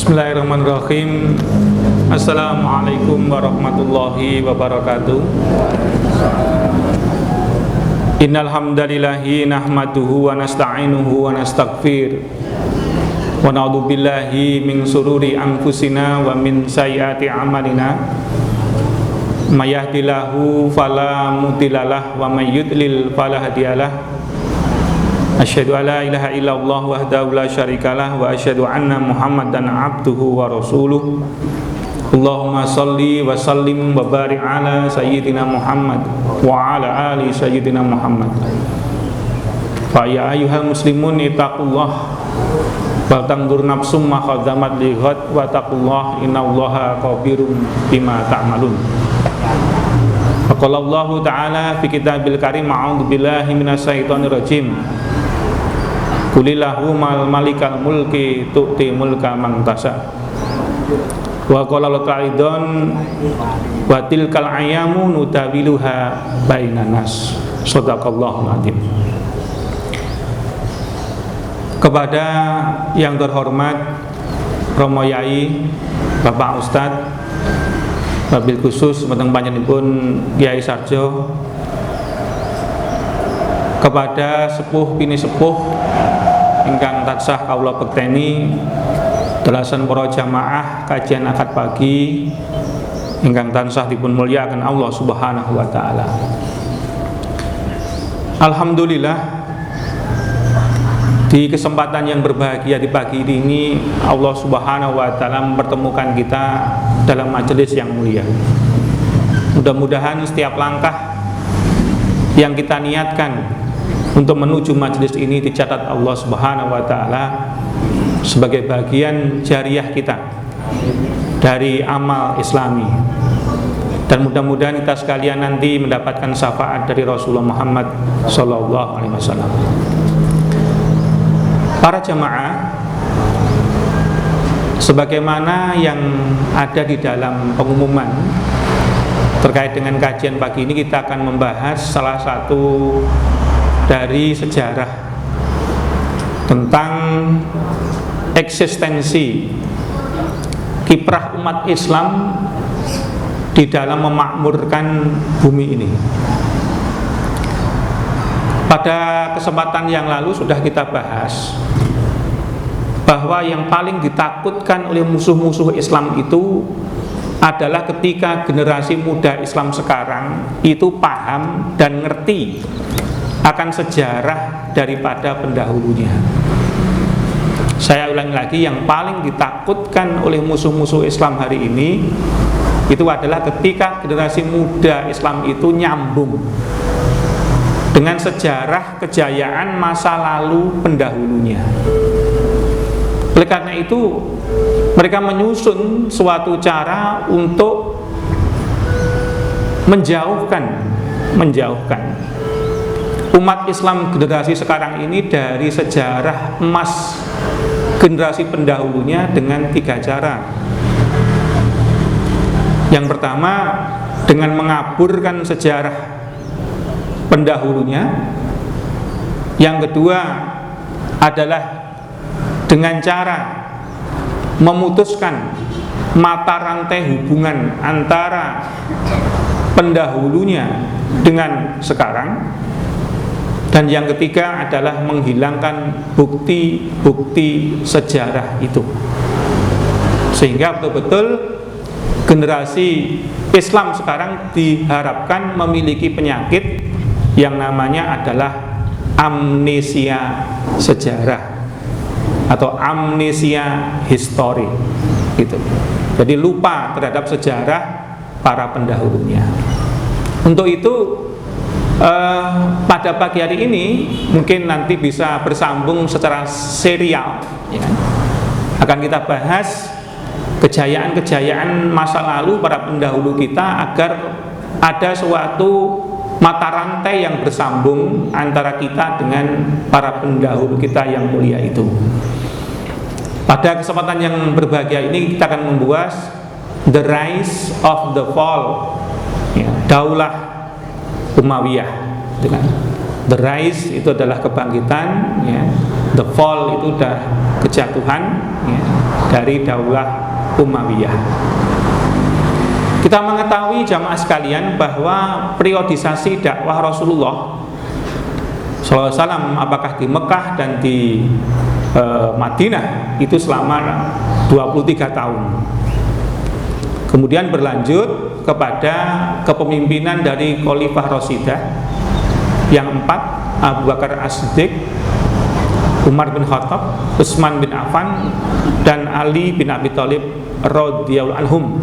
Bismillahirrahmanirrahim. Assalamualaikum warahmatullahi wabarakatuh. Innal hamdalillahi nahmaduhu wa nasta'inuhu wa nastaghfir wa na'udzu billahi min sururi anfusina wa min sayyiati a'malina. May yahdihillahu fala mudhillalah wa may yudlil fala hadiyalah. Asyhadu an la ilaha illallah wahdahu la syarikalah wa asyhadu anna Muhammadan abduhu wa rasuluh. Allahumma shalli wa sallim wa barik ala sayyidina Muhammad wa ala ali sayyidina Muhammad. Fa ya ayyuhal muslimun ittaqullah wa tanzur nafsum ma qaddamat li ghad wa taqullah innallaha khabirum bima ta'malun. Qala Allah Ta'ala fi kitabil karim a'udzu billahi minasyaitonir rajim. Kulillahu mal malikal mulki tu'ti mulka man tasha. Wa qala ta'idun wa tilkal ayamu nutawiluha bainan nas. Shadaqallahul adzim. Kepada yang terhormat Romo Yai, Bapak Ustadz, wabil khusus mateng panjenenganipun Kyai Sarjo, kepada sepuh bini sepuh ingkang tansah kawula bekteni dalasan para jamaah kajian akad pagi ingkang tansah dipun mulyakaken Allah Subhanahu wa taala. Alhamdulillah, di kesempatan yang berbahagia di pagi ini Allah Subhanahu wa taala mempertemukan kita dalam majelis yang mulia. Mudah-mudahan setiap langkah yang kita niatkan untuk menuju majelis ini dicatat Allah Subhanahu wa taala sebagai bagian jariah kita dari amal Islami. Dan mudah-mudahan kita sekalian nanti mendapatkan syafaat dari Rasulullah Muhammad sallallahu alaihi wasallam. Para jamaah, sebagaimana yang ada di dalam pengumuman terkait dengan kajian pagi ini, kita akan membahas salah satu dari sejarah tentang eksistensi kiprah umat Islam di dalam memakmurkan bumi ini. Pada kesempatan yang lalu sudah kita bahas bahwa yang paling ditakutkan oleh musuh-musuh Islam itu adalah ketika generasi muda Islam sekarang itu paham dan ngerti akan sejarah daripada pendahulunya. Saya ulangi lagi, yang paling ditakutkan oleh musuh-musuh Islam hari ini itu adalah ketika generasi muda Islam itu nyambung dengan sejarah kejayaan masa lalu pendahulunya. Oleh karena itu mereka menyusun suatu cara untuk menjauhkan umat Islam generasi sekarang ini dari sejarah emas generasi pendahulunya dengan 3 cara. Yang pertama, dengan mengaburkan sejarah pendahulunya. Yang kedua adalah dengan cara memutuskan mata rantai hubungan antara pendahulunya dengan sekarang. Dan yang ketiga adalah menghilangkan bukti-bukti sejarah itu, sehingga betul-betul generasi Islam sekarang diharapkan memiliki penyakit yang namanya adalah amnesia sejarah atau amnesia histori gitu. Jadi lupa terhadap sejarah para pendahulunya. Untuk itu pada pagi hari ini mungkin nanti bisa bersambung secara serial ya. Akan kita bahas kejayaan-kejayaan masa lalu para pendahulu kita agar ada suatu mata rantai yang bersambung antara kita dengan para pendahulu kita yang mulia itu. Pada kesempatan yang berbahagia ini kita akan membahas The Rise of the Fall ya, Daulah Umayyah. The Rise itu adalah kebangkitan ya. the fall itu udah kejatuhan ya, dari Daulah Umayyah. Kita mengetahui jamaah sekalian bahwa periodisasi dakwah Rasulullah SAW apakah di Mekah dan di Madinah itu selama 23 tahun. Kemudian berlanjut kepada kepemimpinan dari Khalifah Rashidah yang 4, Abu Bakar As-Siddiq, Umar bin Khattab, Utsman bin Affan, dan Ali bin Abi Thalib radhiyallahu anhum.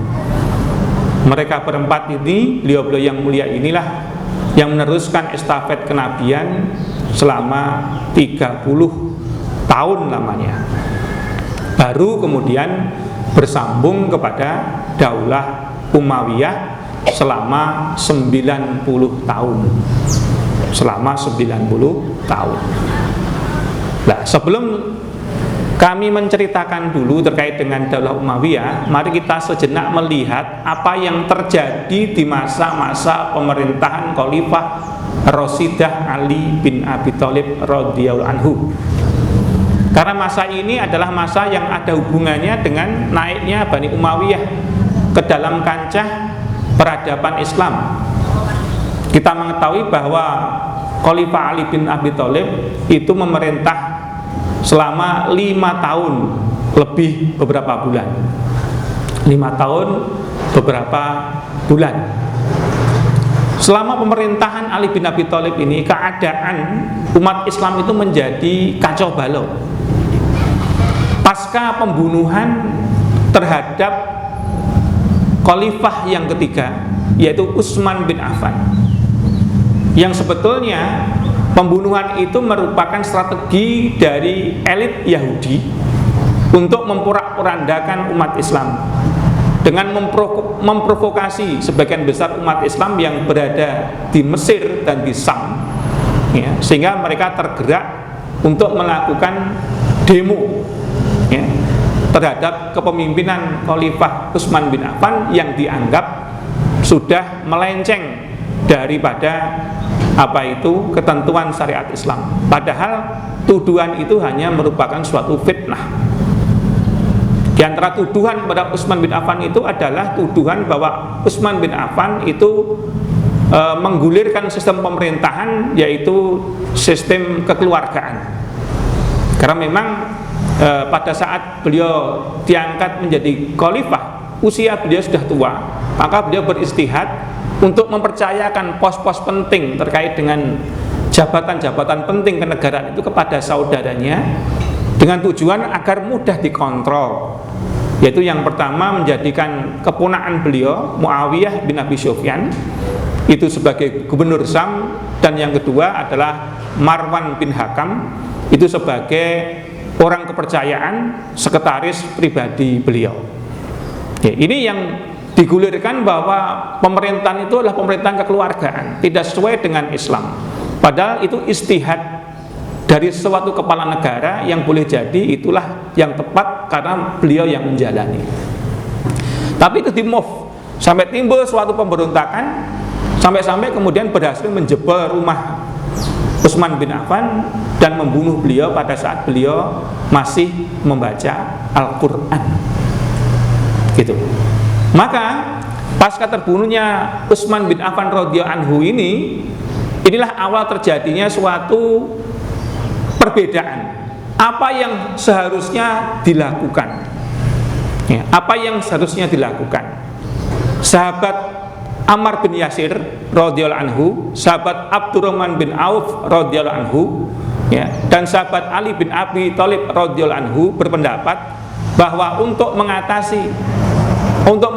Mereka berempat ini, beliau-beliau yang mulia inilah yang meneruskan estafet kenabian selama 30 tahun lamanya. Baru kemudian bersambung kepada Daulah Umayyah selama 90 tahun. Selama 90 tahun. Nah, sebelum kami menceritakan dulu terkait dengan Daulah Umayyah, mari kita sejenak melihat apa yang terjadi di masa-masa pemerintahan Khalifah Rashidah Ali bin Abi Thalib radhiyallahu anhu. Karena masa ini adalah masa yang ada hubungannya dengan naiknya Bani Umayyah ke dalam kancah peradaban Islam. Kita mengetahui bahwa Khalifah Ali bin Abi Thalib itu memerintah selama 5 tahun lebih beberapa bulan. 5 tahun beberapa bulan. Selama pemerintahan Ali bin Abi Thalib ini, keadaan umat Islam itu menjadi kacau balau. Pasca pembunuhan terhadap Khalifah yang ketiga, yaitu Utsman bin Affan, yang sebetulnya pembunuhan itu merupakan strategi dari elit Yahudi untuk memporak-porandakan umat Islam dengan memprovokasi sebagian besar umat Islam yang berada di Mesir dan di Sam, ya, sehingga mereka tergerak untuk melakukan demo ya, terhadap kepemimpinan Khalifah Utsman bin Affan yang dianggap sudah melenceng daripada ketentuan syariat Islam. Padahal tuduhan itu hanya merupakan suatu fitnah. Di antara tuduhan kepada Utsman bin Affan itu adalah tuduhan bahwa Utsman bin Affan itu menggulirkan sistem pemerintahan, yaitu sistem kekeluargaan. Karena memang pada saat beliau diangkat menjadi khalifah, usia beliau sudah tua, maka beliau beristihad untuk mempercayakan pos-pos penting terkait dengan jabatan-jabatan penting kenegaraan itu kepada saudaranya, dengan tujuan agar mudah dikontrol. Yaitu yang pertama menjadikan keponakan beliau Muawiyah bin Abi Sufyan itu sebagai gubernur Sam, dan yang kedua adalah Marwan bin Hakam itu sebagai orang kepercayaan, sekretaris pribadi beliau. Ya, ini yang digulirkan bahwa pemerintahan itu adalah pemerintahan kekeluargaan, tidak sesuai dengan Islam. Padahal itu istihad dari suatu kepala negara yang boleh jadi itulah yang tepat karena beliau yang menjalani. Tapi itu di-move sampai timbul suatu pemberontakan, sampai-sampai kemudian berhasil menjebol rumah Utsman bin Affan dan membunuh beliau pada saat beliau masih membaca Al-Quran. Gitu. Maka pasca terbunuhnya Utsman bin Affan radhiyallahu anhu inilah awal terjadinya suatu perbedaan. Apa yang seharusnya dilakukan? Ya, apa yang seharusnya dilakukan? Sahabat Ammar bin Yasir radhiyallahu anhu, sahabat Abdurrahman bin Auf radhiyallahu anhu, ya, dan sahabat Ali bin Abi Thalib radhiyallahu anhu berpendapat bahwa untuk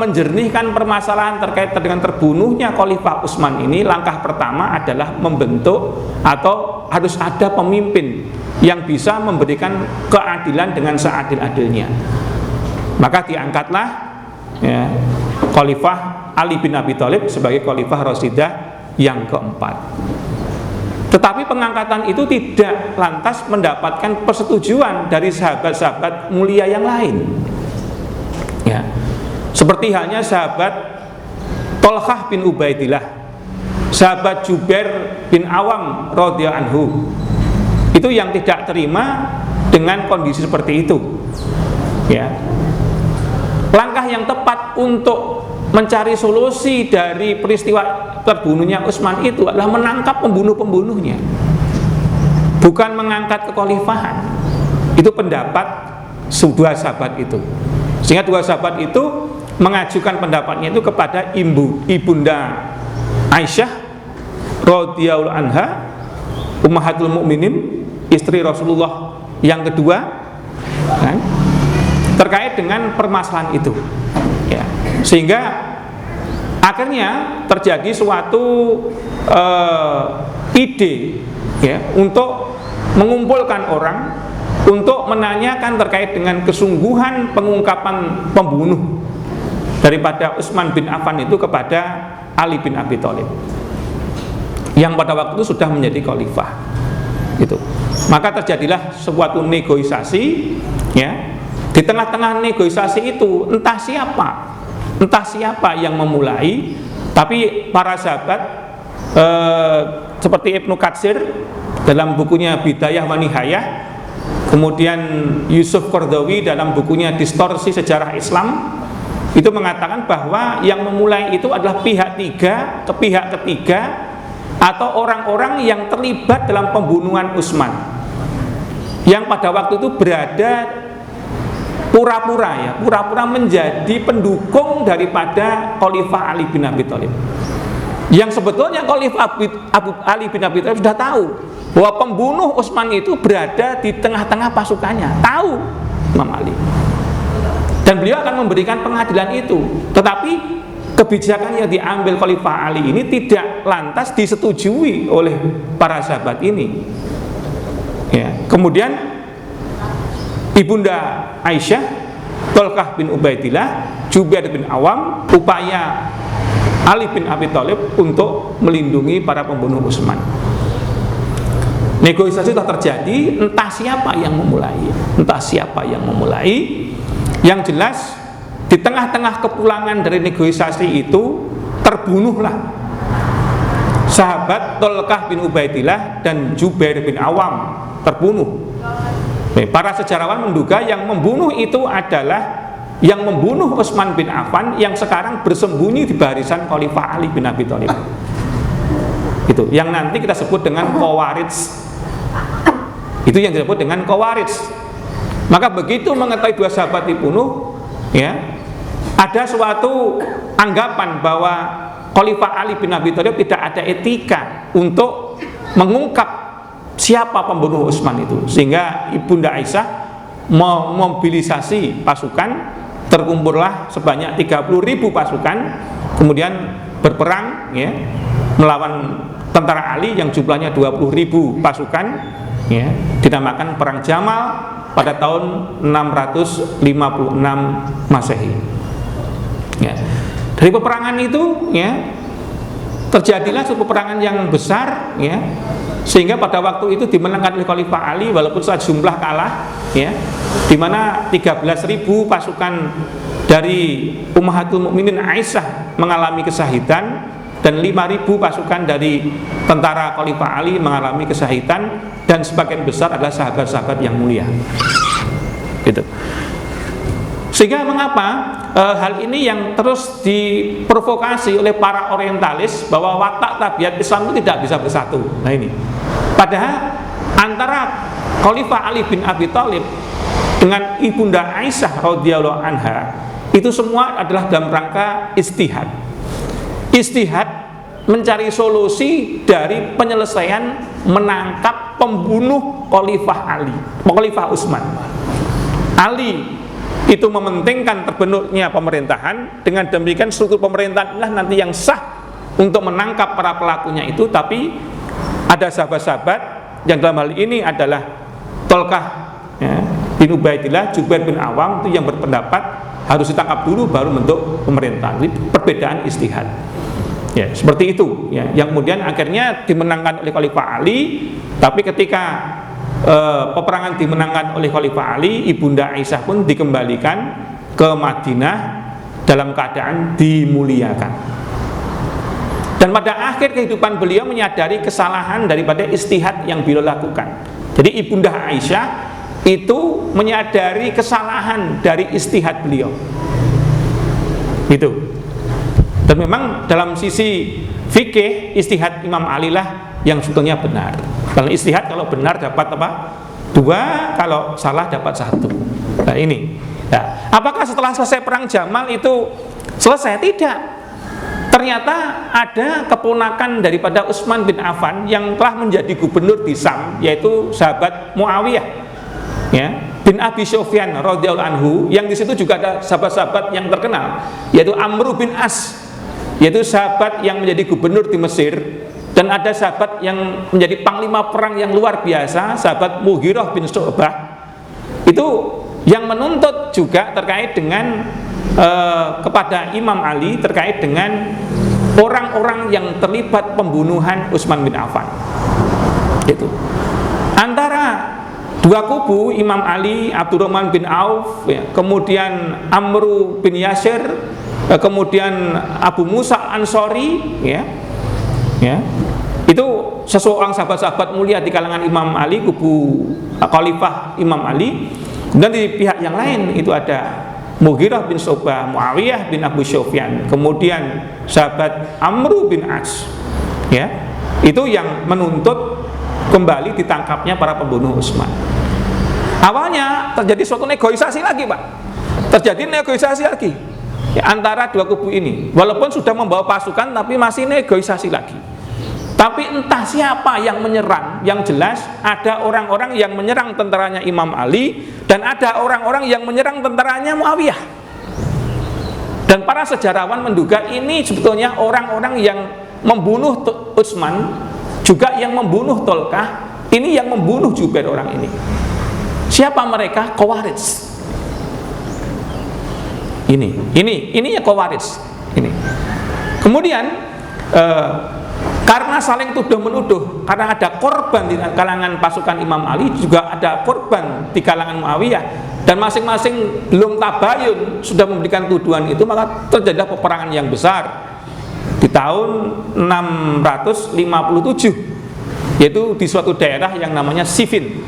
menjernihkan permasalahan terkait dengan terbunuhnya Khalifah Utsman ini, langkah pertama adalah membentuk atau harus ada pemimpin yang bisa memberikan keadilan dengan seadil-adilnya. Maka diangkatlah ya, Khalifah Ali bin Abi Thalib sebagai Khalifah Rashidah yang keempat. Tetapi pengangkatan itu tidak lantas mendapatkan persetujuan dari sahabat-sahabat mulia yang lain. Ya. Seperti halnya sahabat Tolhah bin Ubaidillah, sahabat Jubair bin Awam radhiyallahu anhu, itu yang tidak terima dengan kondisi seperti itu. Ya. Langkah yang tepat untuk mencari solusi dari peristiwa terbunuhnya Utsman itu adalah menangkap pembunuh-pembunuhnya, bukan mengangkat kekhalifahan. Itu pendapat dua sahabat itu. Sehingga dua sahabat itu mengajukan pendapatnya itu kepada Ibunda Aisyah radhiyallahu anha, Ummahatul Mukminin, istri Rasulullah yang kedua, kan, terkait dengan permasalahan itu. Ya. Sehingga akhirnya terjadi suatu ide, ya, untuk mengumpulkan orang untuk menanyakan terkait dengan kesungguhan pengungkapan pembunuh daripada Utsman bin Affan itu kepada Ali bin Abi Thalib yang pada waktu itu sudah menjadi khalifah. Gitu. Maka terjadilah suatu negosiasi, ya. Di tengah-tengah negosiasi itu entah siapa yang memulai, tapi para sahabat seperti Ibnu Katsir dalam bukunya Bidayah wa Nihayah, kemudian Yusuf Qaradawi dalam bukunya Distorsi Sejarah Islam, itu mengatakan bahwa yang memulai itu adalah pihak ketiga atau orang-orang yang terlibat dalam pembunuhan Utsman, yang pada waktu itu berada pura-pura menjadi pendukung daripada Khalifah Ali bin Abi Thalib. Yang sebetulnya Khalifah Ali bin Abi Thalib sudah tahu bahwa pembunuh Utsman itu berada di tengah-tengah pasukannya, tahu Imam Ali. Dan beliau akan memberikan pengadilan itu. Tetapi kebijakan yang diambil Khalifah Ali ini tidak lantas disetujui oleh para sahabat ini. Ya. Kemudian Ibunda Aisyah, Thalqah bin Ubaidillah, Jubair bin Awam, upaya Ali bin Abi Thalib untuk melindungi para pembunuh Utsman. Negosiasi telah terjadi, entah siapa yang memulai. Yang jelas di tengah-tengah kepulangan dari negosiasi itu terbunuhlah sahabat Thalqah bin Ubaidillah dan Jubair bin Awam, terbunuh. Para sejarawan menduga yang membunuh itu adalah yang membunuh Utsman bin Affan yang sekarang bersembunyi di barisan Khalifah Ali bin Abi Thalib. Itu yang nanti kita sebut dengan Khawarij. Itu yang disebut dengan Khawarij. Maka begitu mengetahui dua sahabat dibunuh, ya, ada suatu anggapan bahwa Khalifah Ali bin Abi Thalib tidak ada etika untuk mengungkap siapa pembunuh Utsman itu, sehingga Ibunda Aisyah memobilisasi pasukan, terkumpullah sebanyak 30.000 pasukan, kemudian berperang, ya, melawan tentara Ali yang jumlahnya 20.000 pasukan, ya, dinamakan Perang Jamal pada tahun 656 Masehi. Ya. Dari peperangan itu, ya, terjadilah suatu peperangan yang besar, ya, sehingga pada waktu itu dimenangkan oleh Khalifah Ali walaupun secara jumlah kalah, ya, di mana 13.000 pasukan dari Ummahatul Mukminin Aisyah mengalami kesahidan dan 5.000 pasukan dari tentara Khalifah Ali mengalami kesahidan, dan sebagian besar adalah sahabat-sahabat yang mulia. Gitu. Sehingga mengapa hal ini yang terus diprovokasi oleh para orientalis bahwa watak tabiat Islam itu tidak bisa bersatu. Nah ini, padahal antara Khalifah Ali bin Abi Thalib dengan Ibunda Aisyah radhiyallahu anha itu semua adalah dalam rangka istihad mencari solusi dari penyelesaian menangkap pembunuh Khalifah Utsman. Ali itu mementingkan terbentuknya pemerintahan, dengan demikian struktur pemerintahan inilah nanti yang sah untuk menangkap para pelakunya itu. Tapi ada sahabat-sahabat yang dalam hal ini adalah Thalqah, ya, bin Ubaidillah, Jubair bin Awam, itu yang berpendapat harus ditangkap dulu baru bentuk pemerintahan. Jadi perbedaan istihad, ya, seperti itu, ya, yang kemudian akhirnya dimenangkan oleh Khalifah Ali. Tapi ketika peperangan dimenangkan oleh Khalifah Ali, Ibunda Aisyah pun dikembalikan ke Madinah dalam keadaan dimuliakan. Dan pada akhir kehidupan beliau menyadari kesalahan daripada istihad yang beliau lakukan. Jadi Ibunda Aisyah itu menyadari kesalahan dari ijtihad beliau. Itu. Dan memang dalam sisi fikih ijtihad Imam Ali lah yang sebetulnya benar. Kalau ijtihad kalau benar dapat apa? 2, kalau salah dapat 1. Nah ini. Nah, apakah setelah selesai perang Jamal itu selesai? Tidak. Ternyata ada keponakan daripada Utsman bin Affan yang telah menjadi gubernur di Sam, yaitu sahabat Muawiyah, ya, bin Abi Sufyan radhiyallahu anhu, yang di situ juga ada sahabat-sahabat yang terkenal, yaitu Amr bin As, yaitu sahabat yang menjadi gubernur di Mesir, dan ada sahabat yang menjadi panglima perang yang luar biasa, sahabat Mughirah bin Syu'bah. Itu yang menuntut juga terkait dengan kepada Imam Ali terkait dengan orang-orang yang terlibat pembunuhan Utsman bin Affan. Itu antara dua kubu, Imam Ali, Abdurrahman bin Auf, ya, kemudian Amr bin Yasir, kemudian Abu Musa Ansori, ya, itu seseorang sahabat-sahabat mulia di kalangan Imam Ali, kubu Khalifah Imam Ali. Dan di pihak yang lain itu ada Mughirah bin Syu'bah, Muawiyah bin Abu Sufyan, kemudian sahabat Amr bin As, ya, itu yang menuntut kembali ditangkapnya para pembunuh Utsman. Awalnya terjadi suatu negosiasi lagi, Pak. Terjadi negosiasi lagi, ya, antara dua kubu ini. Walaupun sudah membawa pasukan, tapi masih negosiasi lagi. Tapi entah siapa yang menyerang, yang jelas ada orang-orang yang menyerang tentaranya Imam Ali dan ada orang-orang yang menyerang tentaranya Muawiyah. Dan para sejarawan menduga ini sebetulnya orang-orang yang membunuh Utsman, juga yang membunuh Tolkah, ini yang membunuh Jubair orang ini. Siapa mereka? Khawarij. Ini ya Khawarij. Ini. Kemudian karena saling tuduh menuduh, karena ada korban di kalangan pasukan Imam Ali, juga ada korban di kalangan Muawiyah, dan masing-masing belum tabayun sudah memberikan tuduhan itu, maka terjadilah peperangan yang besar di tahun 657, yaitu di suatu daerah yang namanya Siffin,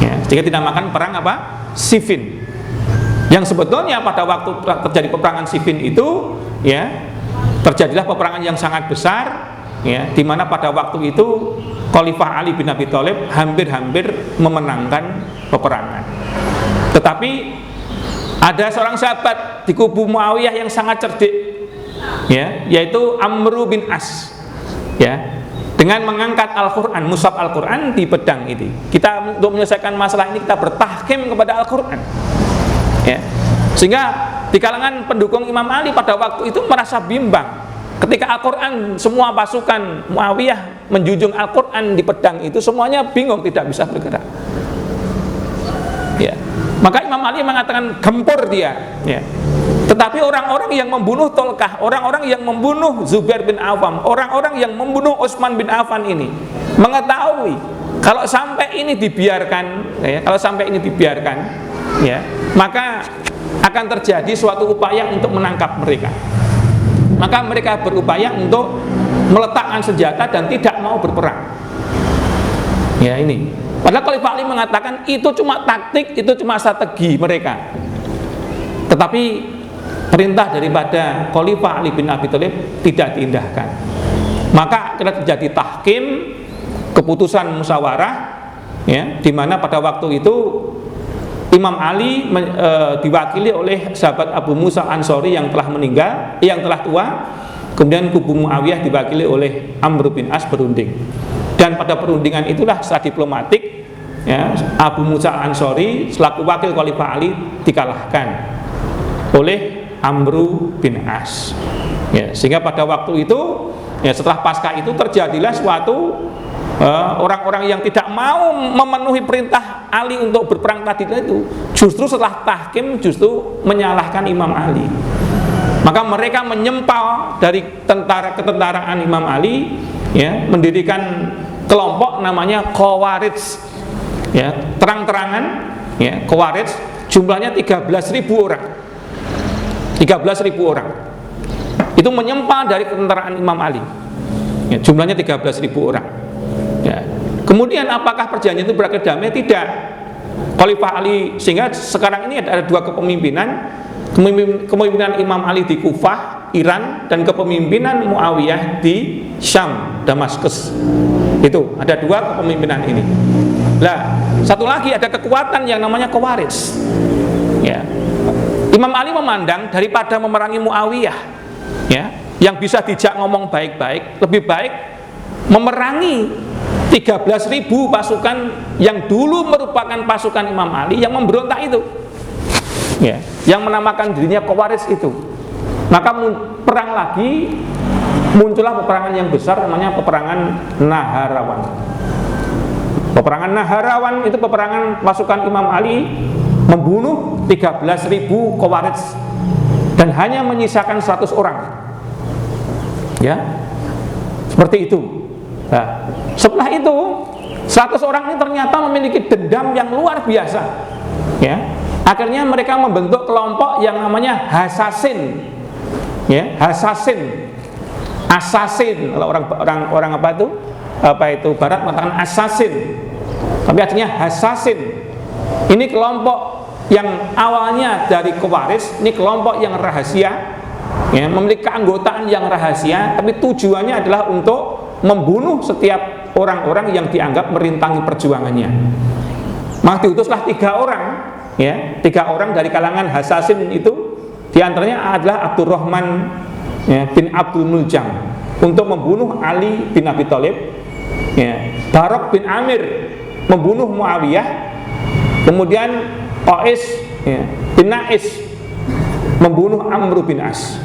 ya, sehingga dinamakan perang apa? Siffin. Yang sebetulnya pada waktu terjadi peperangan Siffin itu, ya, terjadilah peperangan yang sangat besar, ya, di mana pada waktu itu Khalifah Ali bin Abi Thalib hampir-hampir memenangkan peperangan. Tetapi ada seorang sahabat di kubu Muawiyah yang sangat cerdik, ya, yaitu Amr bin As, ya, dengan mengangkat Al-Quran, mushaf Al-Quran di pedang itu. Kita untuk menyelesaikan masalah ini kita bertahkim kepada Al-Quran, ya. Sehingga di kalangan pendukung Imam Ali pada waktu itu merasa bimbang ketika Al-Quran, semua pasukan Muawiyah menjunjung Al-Quran di pedang itu, semuanya bingung, tidak bisa bergerak, ya. Maka Imam Ali mengatakan gempur dia, ya. Tetapi orang-orang yang membunuh Tolkah, orang-orang yang membunuh Zubair bin Awam, orang-orang yang membunuh Utsman bin Affan ini mengetahui kalau sampai ini dibiarkan, ya, ya, maka akan terjadi suatu upaya untuk menangkap mereka. Maka mereka berupaya untuk meletakkan senjata dan tidak mau berperang. Ya, ini. Padahal Khalifah Ali mengatakan itu cuma taktik, itu cuma strategi mereka. Tetapi perintah daripada Khalifah Ali bin Abi Thalib tidak diindahkan. Maka akhirnya terjadi tahkim, keputusan musyawarah, ya, di mana pada waktu itu Imam Ali diwakili oleh sahabat Abu Musa Ansori yang telah meninggal, yang telah tua. Kemudian kubu Muawiyah diwakili oleh Amr bin As berunding. Dan pada perundingan itulah secara diplomatik, ya, Abu Musa Ansori selaku wakil Khalifah Ali dikalahkan oleh Amr bin As. Ya, sehingga pada waktu itu, ya, setelah pasca itu terjadilah suatu orang-orang yang tidak mau memenuhi perintah Ali untuk berperang tadi itu, justru setelah tahkim justru menyalahkan Imam Ali. Maka mereka menyempal dari ketentaraan Imam Ali, ya, mendirikan kelompok namanya Khawarij, ya, terang-terangan, ya, Khawarij, jumlahnya 13.000 orang. 13.000 orang. Itu menyempal dari ketentaraan Imam Ali. Ya, jumlahnya 13.000 orang. Ya. Kemudian apakah perjanjian itu berakhir damai? Tidak. Khalifah Ali, sehingga sekarang ini ada dua kepemimpinan, kepemimpinan Imam Ali di Kufah, Iran, dan kepemimpinan Muawiyah di Syam, Damaskus. Itu ada dua kepemimpinan ini. Nah, satu lagi ada kekuatan yang namanya Khawarij. Ya. Imam Ali memandang daripada memerangi Muawiyah, ya, yang bisa dijak ngomong baik-baik, lebih baik memerangi 13.000 pasukan yang dulu merupakan pasukan Imam Ali yang memberontak itu, ya, yang menamakan dirinya Khawarij itu. Maka perang lagi, muncullah peperangan yang besar namanya peperangan Naharawan. Peperangan Naharawan itu peperangan pasukan Imam Ali membunuh 13.000 Khawarij dan hanya menyisakan 100 orang. Ya. Seperti itu. Nah, setelah itu 100 orang ini ternyata memiliki dendam yang luar biasa. Ya. Akhirnya mereka membentuk kelompok yang namanya Hasasin. Ya, Hasasin. Assassin, kalau orang apa itu? Apa itu barat mengatakan assassin, tapi artinya Hasasin. Ini kelompok yang awalnya dari Khawarij, ini kelompok yang rahasia, ya, memiliki keanggotaan yang rahasia, tapi tujuannya adalah untuk membunuh setiap orang-orang yang dianggap merintangi perjuangannya. Maka diutuslah 3 orang, ya, 3 orang dari kalangan Hasasin itu, diantaranya adalah Abdurrahman, ya, bin Abdul Muljam untuk membunuh Ali bin Abi Thalib, ya. Barok bin Amir membunuh Muawiyah, kemudian Qais, ya, bin Nais membunuh Amr bin As.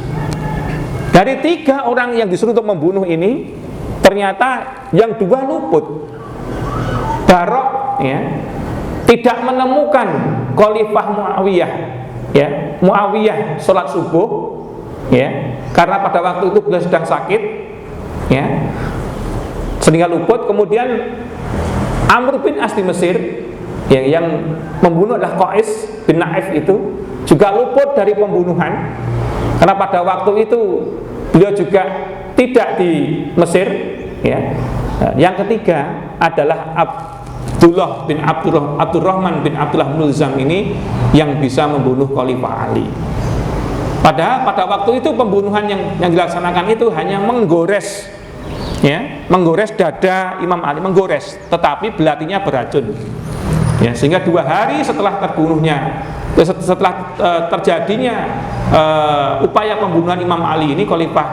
Dari 3 orang yang disuruh untuk membunuh ini, ternyata yang 2 luput. Barok, ya, tidak menemukan Khalifah Muawiyah, ya, Muawiyah sholat subuh, ya, karena pada waktu itu beliau sedang sakit, ya, sehingga luput. Kemudian Amr bin As di Mesir, ya, yang membunuh adalah Qais bin Naif itu juga luput dari pembunuhan, karena pada waktu itu beliau juga tidak di Mesir, ya. Yang ketiga adalah Abdullah bin Abdurrahman bin Abdullah Mulzam ini yang bisa membunuh Khalifah Ali. Padahal pada waktu itu pembunuhan yang dilaksanakan itu hanya menggores, ya, menggores dada Imam Ali, menggores, tetapi belatinya beracun, ya, sehingga 2 hari setelah terbunuhnya, setelah terjadinya upaya pembunuhan Imam Ali ini, Khalifah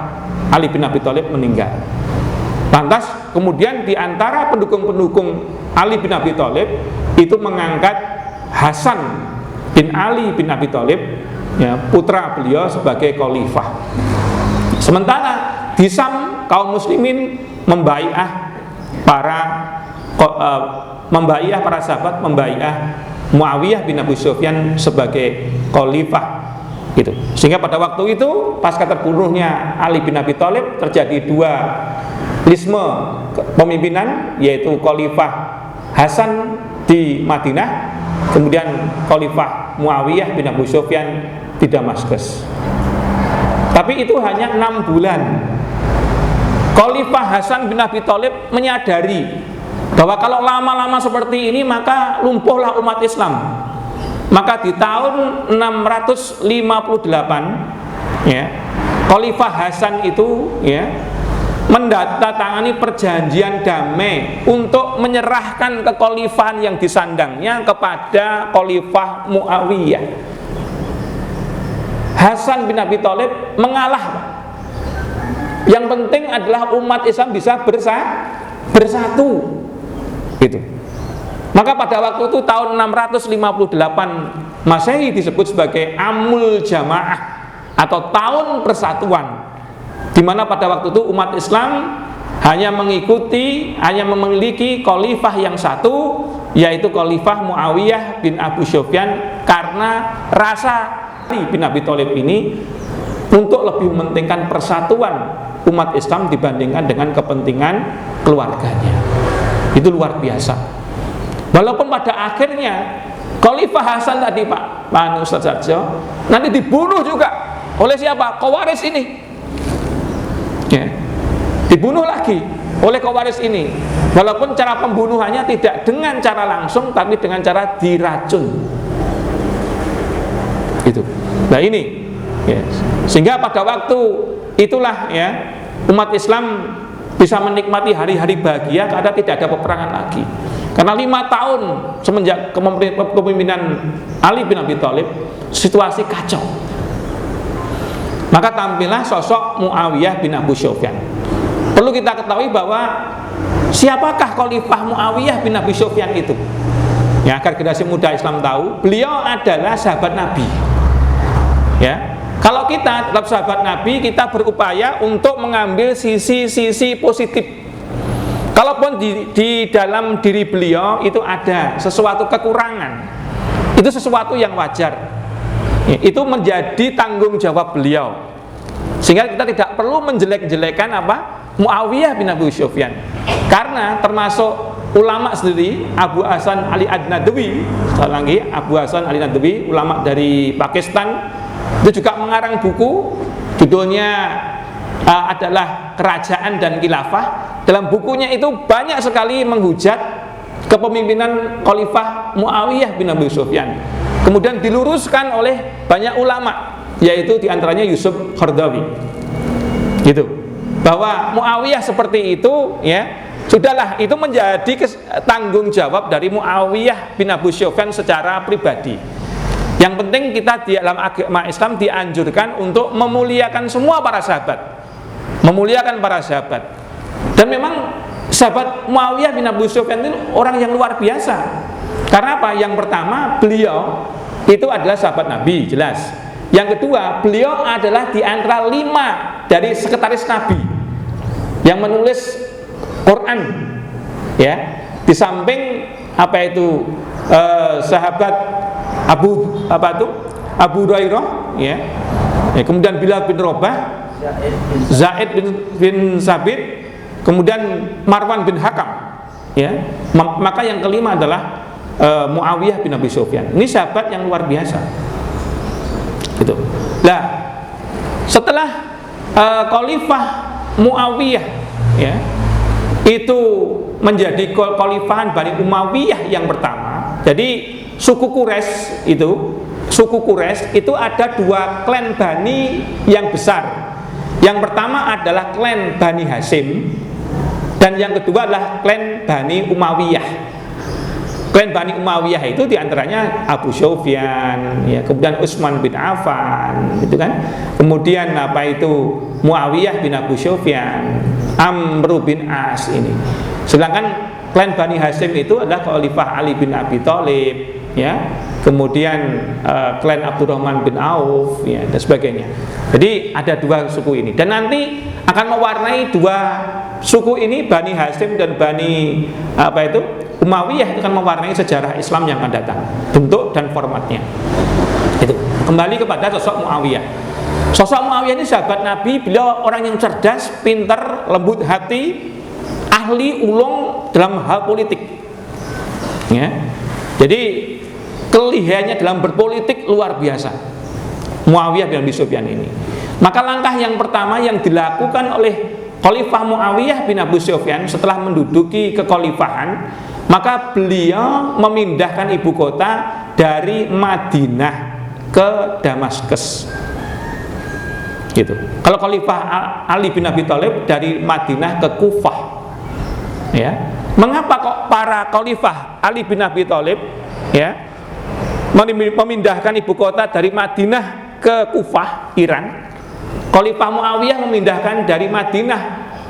Ali bin Abi Thalib meninggal. Lantas kemudian di antara pendukung-pendukung Ali bin Abi Thalib itu mengangkat Hasan bin Ali bin Abi Thalib, ya, putra beliau, sebagai khalifah. Sementara di Syam kaum muslimin membai'ah para sahabat, membai'ah Muawiyah bin Abu Sufyan sebagai khalifah, gitu. Sehingga pada waktu itu pasca terbunuhnya Ali bin Abi Thalib terjadi 2 lisme pemimpinan, yaitu Khalifah Hasan di Madinah, kemudian Khalifah Muawiyah bin Abu Sufyan di Damaskus. Tapi itu hanya 6 bulan. Khalifah Hasan bin Abi Thalib menyadari bahwa kalau lama-lama seperti ini maka lumpuhlah umat Islam. Maka di tahun 658, ya, Khalifah Hasan itu, ya, mendatangani perjanjian damai untuk menyerahkan kekhalifahan yang disandangnya kepada Khalifah Muawiyah. Hasan bin Abi Thalib mengalah. Yang penting adalah umat Islam bisa bersatu, gitu. Maka pada waktu itu tahun 658 Masehi disebut sebagai Amul Jamaah atau tahun persatuan, di mana pada waktu itu umat Islam hanya memiliki khalifah yang satu, yaitu Khalifah Muawiyah bin Abu Sufyan, karena rasa Ali bin Abi Thalib ini untuk lebih mementingkan persatuan umat Islam dibandingkan dengan kepentingan keluarganya. Itu luar biasa. Walaupun pada akhirnya Khalifah Hasan tadi, Pak Ustaz Sarjo, nanti dibunuh juga oleh siapa? Khawarij ini, ya, dibunuh lagi oleh Khawarij ini. Walaupun cara pembunuhannya tidak dengan cara langsung, tapi dengan cara diracun. Gitu. Nah ini, ya. Sehingga pada waktu itulah ya umat Islam bisa menikmati hari-hari bahagia karena tidak ada peperangan lagi. Karena 5 tahun semenjak kepemimpinan Ali bin Abi Thalib, situasi kacau. Maka tampillah sosok Muawiyah bin Abu Sufyan. Perlu kita ketahui bahwa siapakah Khalifah Muawiyah bin Abi Sufyan itu? Ya, agar generasi muda Islam tahu, beliau adalah sahabat Nabi. Ya, kalau kita tetap sahabat Nabi, kita berupaya untuk mengambil sisi-sisi positif. Kalaupun di dalam diri beliau itu ada sesuatu kekurangan, itu sesuatu yang wajar. Itu menjadi tanggung jawab beliau. Sehingga kita tidak perlu menjelek-jelekan Muawiyah bin Abu Sufyan. Karena termasuk ulama sendiri, Abu Hasan Ali Ad-Nadwi, sekali lagi Abu Hasan Ali Ad-Nadwi, ulama dari Pakistan, itu juga mengarang buku, judulnya adalah Kerajaan dan Khilafah. Dalam bukunya itu banyak sekali menghujat kepemimpinan Khalifah Muawiyah bin Abi Sufyan. Kemudian diluruskan oleh banyak ulama, yaitu diantaranya Yusuf Qaradawi. Gitu. Bahwa Muawiyah seperti itu, ya sudahlah, itu menjadi tanggung jawab dari Muawiyah bin Abu Sufyan secara pribadi. Yang penting kita di dalam agama Islam dianjurkan untuk memuliakan semua para sahabat, memuliakan para sahabat. Dan memang sahabat Muawiyah bin Abu Sufyan itu orang yang luar biasa. Karena apa? Yang pertama, beliau itu adalah sahabat Nabi, jelas. Yang kedua, beliau adalah di antara 5 dari sekretaris Nabi yang menulis Quran. Ya, di samping sahabat Abu Hurairah, ya. Kemudian Bilal bin Rabah, Zaid bin Sabit, kemudian Marwan bin Hakam, ya. Maka yang kelima adalah Muawiyah bin Abi Sufyan. Ini sahabat yang luar biasa. Gitu. Nah, setelah Khalifah Muawiyah, ya, itu menjadi Khalifahan Bani Umayyah yang pertama. Jadi suku Quraisy itu ada 2 klan Bani yang besar. Yang pertama adalah klan Bani Hashim, dan yang kedua adalah klan Bani Umayyah. Klan Bani Umayyah itu diantaranya Abu Sufyan, ya, kemudian Utsman bin Affan, gitu kan. Kemudian Muawiyah bin Abu Sufyan, Amr bin As ini. Sedangkan klan Bani Hashim itu adalah Khalifah Ali bin Abi Thalib, ya. Kemudian klan Abdurrahman bin Auf, ya, dan sebagainya. Jadi ada 2 suku ini, dan nanti akan mewarnai 2 suku ini, Bani Hashim dan Bani Umayyah, akan mewarnai sejarah Islam yang akan datang, bentuk dan formatnya. Itu kembali kepada sosok Muawiyah. Sosok Muawiyah ini sahabat Nabi, beliau orang yang cerdas, pintar, lembut hati, ahli ulung dalam hal politik. Ya. Jadi kelihayannya dalam berpolitik luar biasa, Muawiyah bin Abi Sufyan ini. Maka langkah yang pertama yang dilakukan oleh Khalifah Muawiyah bin Abu Sufyan setelah menduduki kekhalifahan, maka beliau memindahkan ibu kota dari Madinah ke Damaskus. Gitu. Kalau Khalifah Ali bin Abi Thalib dari Madinah ke Kufah. Ya. Mengapa kok para Khalifah Ali bin Abi Thalib, ya, memindahkan ibu kota dari Madinah ke Kufah, Iran? Khalifah Muawiyah memindahkan dari Madinah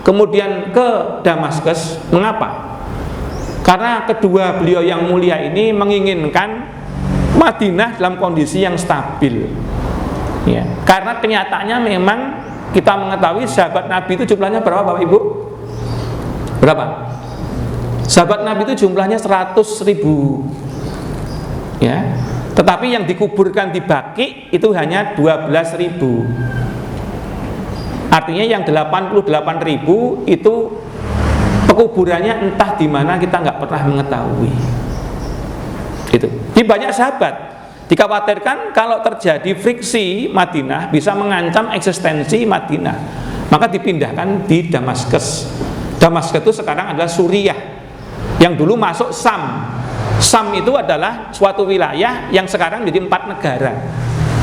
kemudian ke Damaskus. Mengapa? Karena kedua beliau yang mulia ini menginginkan Madinah dalam kondisi yang stabil, ya. Karena kenyataannya memang kita mengetahui sahabat Nabi itu jumlahnya berapa, Bapak Ibu? Berapa? Sahabat Nabi itu jumlahnya 100.000, ya. Tetapi yang dikuburkan di Baqi itu hanya 12.000. Artinya yang 88.000 itu pekuburannya entah di mana, kita nggak pernah mengetahui. Itu. Di banyak sahabat dikhawatirkan kalau terjadi friksi Madinah bisa mengancam eksistensi Madinah, maka dipindahkan di Damaskus. Damaskus itu sekarang adalah Suriah. yang dulu masuk Sam. Sam itu adalah suatu wilayah yang sekarang menjadi 4 negara,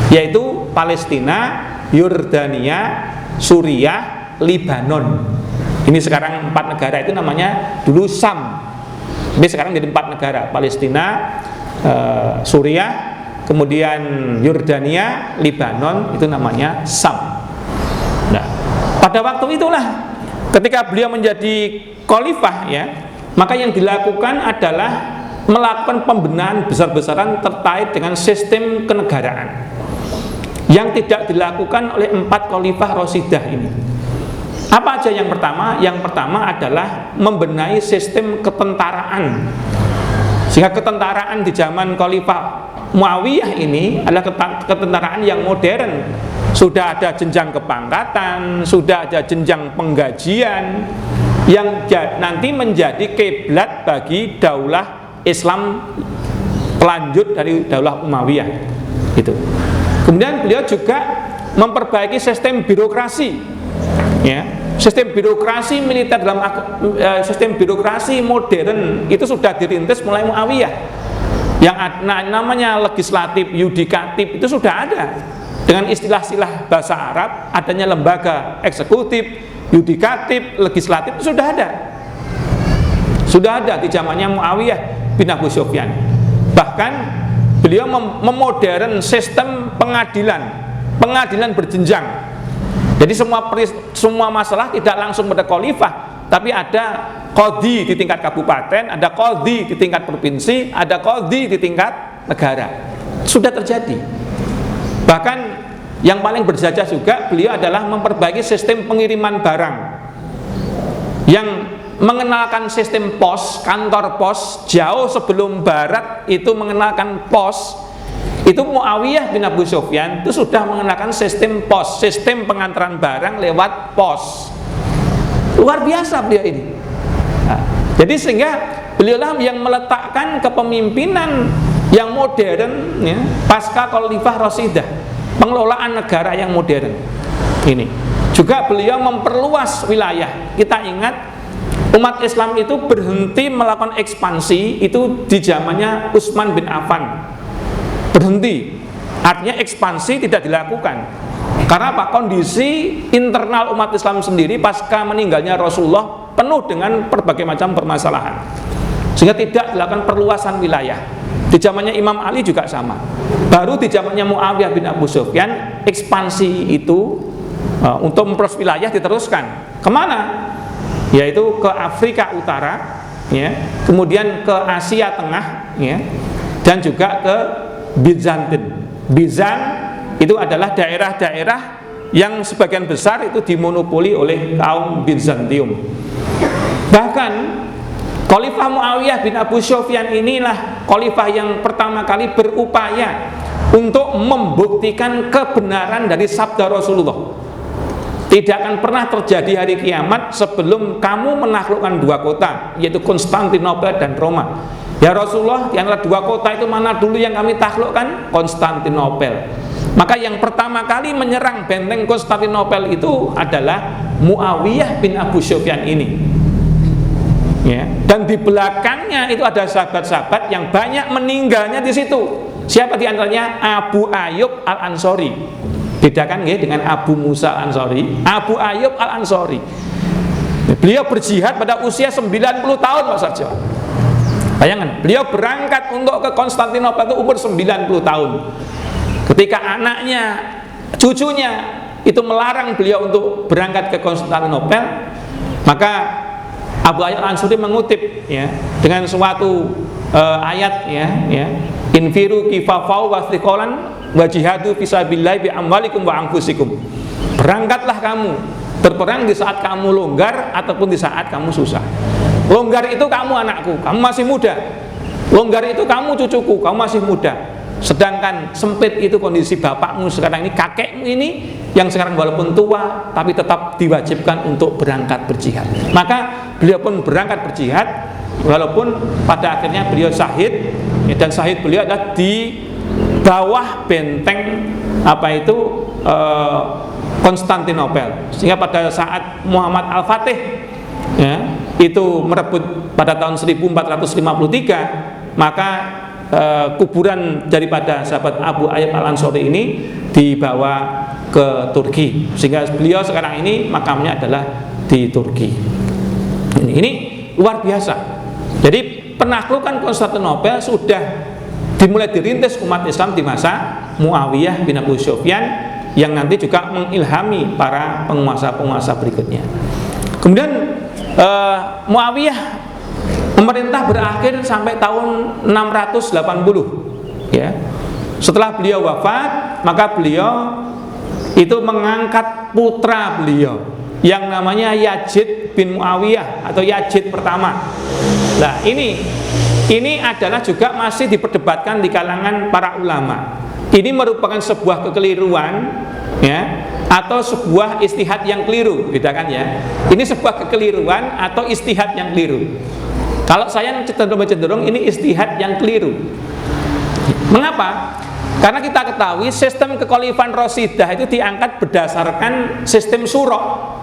yaitu Palestina, Yordania, Suriah, Libanon. Ini sekarang 4 negara itu namanya dulu Sam. Ini sekarang jadi 4 negara, Palestina, Suriah, kemudian Yordania, Libanon, itu namanya Sam. Nah, pada waktu itulah ketika beliau menjadi khalifah, ya, maka yang dilakukan adalah melakukan pembenahan besar-besaran terkait dengan sistem kenegaraan yang tidak dilakukan oleh 4 khalifah Rashidah ini. Apa aja yang pertama? Yang pertama adalah membenahi sistem ketentaraan, sehingga ketentaraan di zaman Khalifah Muawiyah ini adalah ketentaraan yang modern. Sudah ada jenjang kepangkatan, sudah ada jenjang penggajian yang nanti menjadi kiblat bagi daulah Islam pelanjut dari daulah Umayyah gitu. Kemudian beliau juga memperbaiki sistem birokrasi, ya. Sistem birokrasi militer dalam sistem birokrasi modern itu sudah dirintis mulai Muawiyah. Yang namanya legislatif, yudikatif itu sudah ada. Dengan istilah-istilah bahasa Arab, adanya lembaga eksekutif, yudikatif, legislatif itu sudah ada. Sudah ada di zamannya Muawiyah bin Abu Sufyan. Bahkan beliau memodern sistem pengadilan berjenjang. Jadi semua masalah tidak langsung pada khalifah, tapi ada qadhi di tingkat kabupaten, ada qadhi di tingkat provinsi, ada qadhi di tingkat negara. Sudah terjadi. Bahkan yang paling berjasa juga beliau adalah memperbaiki sistem pengiriman barang, yang mengenalkan sistem pos, kantor pos jauh sebelum Barat itu mengenalkan pos. Itu Muawiyah bin Abu Sufyan itu sudah mengenalkan sistem pos, sistem pengantaran barang lewat pos. Luar biasa beliau ini. Nah, jadi sehingga beliaulah yang meletakkan kepemimpinan yang modern, ya, pasca Khalifah Rashidah, pengelolaan negara yang modern. Ini juga beliau memperluas wilayah. Kita ingat umat Islam itu berhenti melakukan ekspansi itu di zamannya Utsman bin Affan. Berhenti, artinya ekspansi tidak dilakukan. Karena apa? Kondisi internal umat Islam sendiri pasca meninggalnya Rasulullah penuh dengan berbagai macam permasalahan, sehingga tidak dilakukan perluasan wilayah. Di zamannya Imam Ali juga sama. Baru di zamannya Muawiyah bin Abu Sufyan ekspansi itu untuk memperluas wilayah diteruskan. Kemana? Yaitu ke Afrika Utara, ya, kemudian ke Asia Tengah, ya, dan juga ke Bizantin. Bizan itu adalah daerah-daerah yang sebagian besar itu dimonopoli oleh kaum Bizantium. Bahkan Khalifah Muawiyah bin Abu Sufyan inilah khalifah yang pertama kali berupaya untuk membuktikan kebenaran dari sabda Rasulullah. Tidak akan pernah terjadi hari kiamat sebelum kamu menaklukkan 2 kota, yaitu Konstantinopel dan Roma. Ya Rasulullah, di antara 2 kota itu mana dulu yang kami taklukkan? Konstantinopel. Maka yang pertama kali menyerang benteng Konstantinopel itu adalah Muawiyah bin Abu Sufyan ini, ya. Dan di belakangnya itu ada sahabat-sahabat yang banyak meninggalnya di situ. Siapa di antaranya? Abu Ayyub Al-Ansari. Bedakan ya dengan Abu Musa Al-Ansari. Abu Ayyub Al-Ansari, beliau berjihad pada usia 90 tahun Pak Sarjo. Bayangkan, beliau berangkat untuk ke Konstantinopel itu umur 90 tahun. Ketika anaknya, cucunya itu melarang beliau untuk berangkat ke Konstantinopel, maka Abu Ayyub Al-Ansari mengutip, ya, dengan suatu ayat, ya, infiru kifafau wasliqolan wa jihadu fisabilillahi bi amwalikum wa anfusikum. Berangkatlah kamu, berperang di saat kamu longgar ataupun di saat kamu susah. Longgar itu kamu anakku, kamu masih muda. Longgar itu kamu cucuku, kamu masih muda. Sedangkan sempit itu kondisi bapakmu sekarang ini, kakekmu ini yang sekarang walaupun tua tapi tetap diwajibkan untuk berangkat berjihad. Maka beliau pun berangkat berjihad, walaupun pada akhirnya beliau syahid, ya, dan syahid beliau adalah di bawah benteng Konstantinopel. Sehingga pada saat Muhammad Al-Fatih, ya, itu merebut pada tahun 1453, maka kuburan daripada sahabat Abu Ayyub Al-Ansari ini dibawa ke Turki, sehingga beliau sekarang ini makamnya adalah di Turki. Ini luar biasa. Jadi penaklukan Konstantinopel sudah dimulai dirintis umat Islam di masa Muawiyah bin Abu Sufyan, yang nanti juga mengilhami para penguasa-penguasa berikutnya. Kemudian Muawiyah memerintah berakhir sampai tahun 680, ya. Setelah beliau wafat, maka beliau itu mengangkat putra beliau yang namanya Yazid bin Muawiyah atau Yazid pertama. Nah, ini adalah juga masih diperdebatkan di kalangan para ulama. Ini merupakan sebuah kekeliruan, ya, atau sebuah istihad yang keliru, bedakan ya. Ini sebuah kekeliruan atau istihad yang keliru. Kalau saya cenderung ini istihad yang keliru. Mengapa? Karena kita ketahui sistem kekhalifahan Rasidah itu diangkat berdasarkan sistem surah,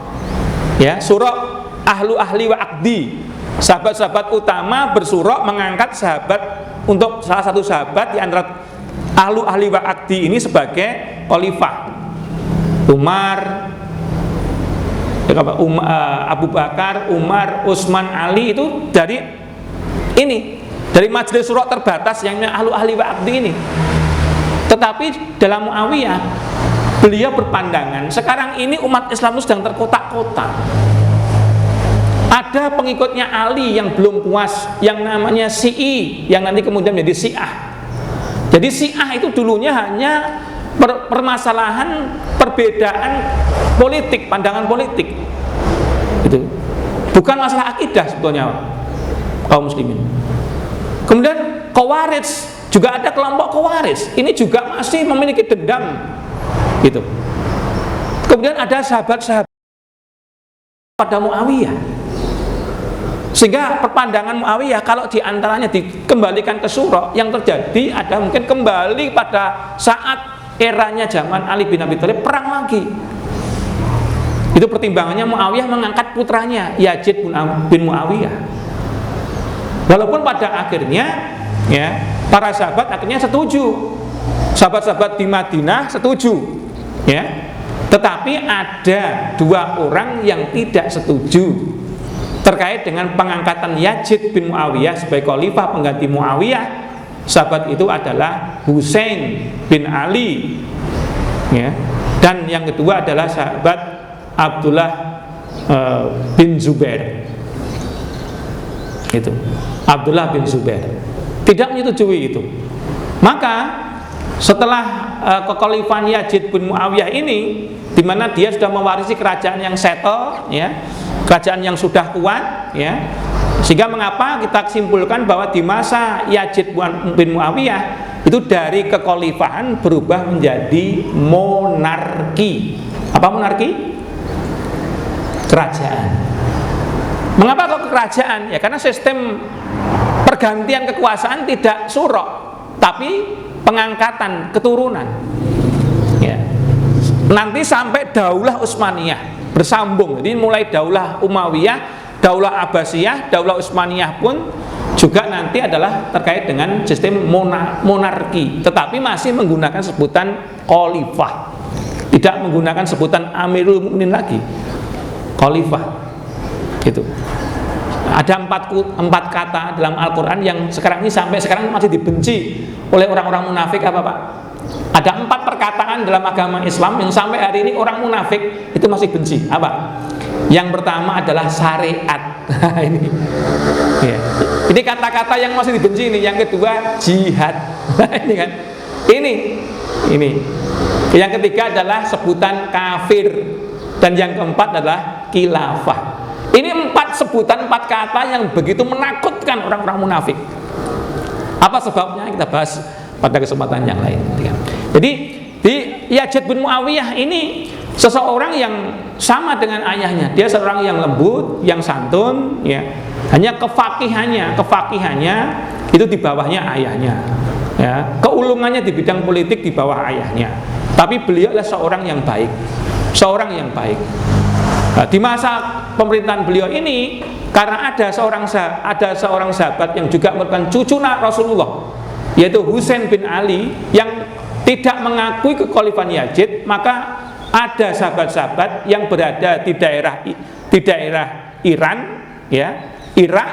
ya, surah ahli wa akdi. Sahabat-sahabat utama bersurah mengangkat sahabat untuk salah satu sahabat di antara ahli wa akdi ini sebagai khalifah. Abu Bakar, Umar, Utsman, Ali itu dari majelis surah terbatas yang ahli wa akdi ini. Tetapi dalam Muawiyah beliau berpandangan sekarang ini umat Islam sedang terkotak-kotak. Ada pengikutnya Ali yang belum puas, yang namanya Syi'i, yang nanti kemudian menjadi Syiah. Jadi Syiah itu dulunya hanya permasalahan perbedaan politik, pandangan politik. Itu bukan masalah akidah sebetulnya kaum muslimin. Kemudian Khawarij, juga ada kelompok Khawarij. Ini juga masih memiliki dendam, gitu. Kemudian ada sahabat-sahabat pada Muawiyah, sehingga perpandangan Muawiyah kalau diantaranya dikembalikan ke surah, yang terjadi ada mungkin kembali pada saat eranya zaman Ali bin Abi Thalib, perang lagi. Itu pertimbangannya Muawiyah mengangkat putranya Yazid bin Muawiyah. Walaupun pada akhirnya, ya, para sahabat akhirnya setuju. Sahabat-sahabat di Madinah setuju, ya. Tetapi ada dua orang yang tidak setuju terkait dengan pengangkatan Yazid bin Muawiyah sebagai khalifah pengganti Muawiyah. Sahabat itu adalah Husain bin Ali, ya. Dan yang kedua adalah sahabat Abdullah bin Zubair. Itu Abdullah bin Zubair tidak menyetujui itu. Maka setelah kekhalifahan Yazid bin Muawiyah ini, di mana dia sudah mewarisi kerajaan yang settle, ya, kerajaan yang sudah kuat, ya, sehingga mengapa kita simpulkan bahwa di masa Yazid bin Muawiyah itu dari kekhalifahan berubah menjadi monarki. Apa monarki? Kerajaan. Mengapa kok kerajaan? Ya karena sistem pergantian kekuasaan tidak surah, tapi pengangkatan keturunan, ya. Nanti sampai Daulah Utsmaniyah bersambung. Jadi mulai Daulah Umayyah, Daulah Abbasiyah, Daulah Utsmaniyah pun juga nanti adalah terkait dengan sistem monarki, tetapi masih menggunakan sebutan khalifah, tidak menggunakan sebutan Amirul Mukminin lagi, khalifah. Gitu. Ada empat kata dalam Al-Quran yang sekarang ini sampai sekarang masih dibenci oleh orang-orang munafik. Apa Pak? Ada 4 perkataan dalam agama Islam yang sampai hari ini orang munafik itu masih benci. Apa? Yang pertama adalah syariat. Ini, ya. Ini kata-kata yang masih dibenci ini. Yang kedua jihad. Ini kan? Ini. Yang ketiga adalah sebutan kafir, dan yang keempat adalah khilafah. Ini 4 sebutan, 4 kata yang begitu menakutkan orang-orang munafik. Apa sebabnya? Kita bahas pada kesempatan yang lain. Jadi di Yazid bin Muawiyah ini seseorang yang sama dengan ayahnya. Dia seorang yang lembut, yang santun, ya. Hanya kefakihannya itu di bawahnya ayahnya, ya. Keulungannya di bidang politik di bawah ayahnya. Tapi beliau adalah seorang yang baik. Nah, di masa pemerintahan beliau ini karena ada seorang sahabat yang juga merupakan cucu Rasulullah, yaitu Husain bin Ali, yang tidak mengakui kekhalifahan Yazid, maka ada sahabat-sahabat yang berada di daerah Iran, ya, Irak,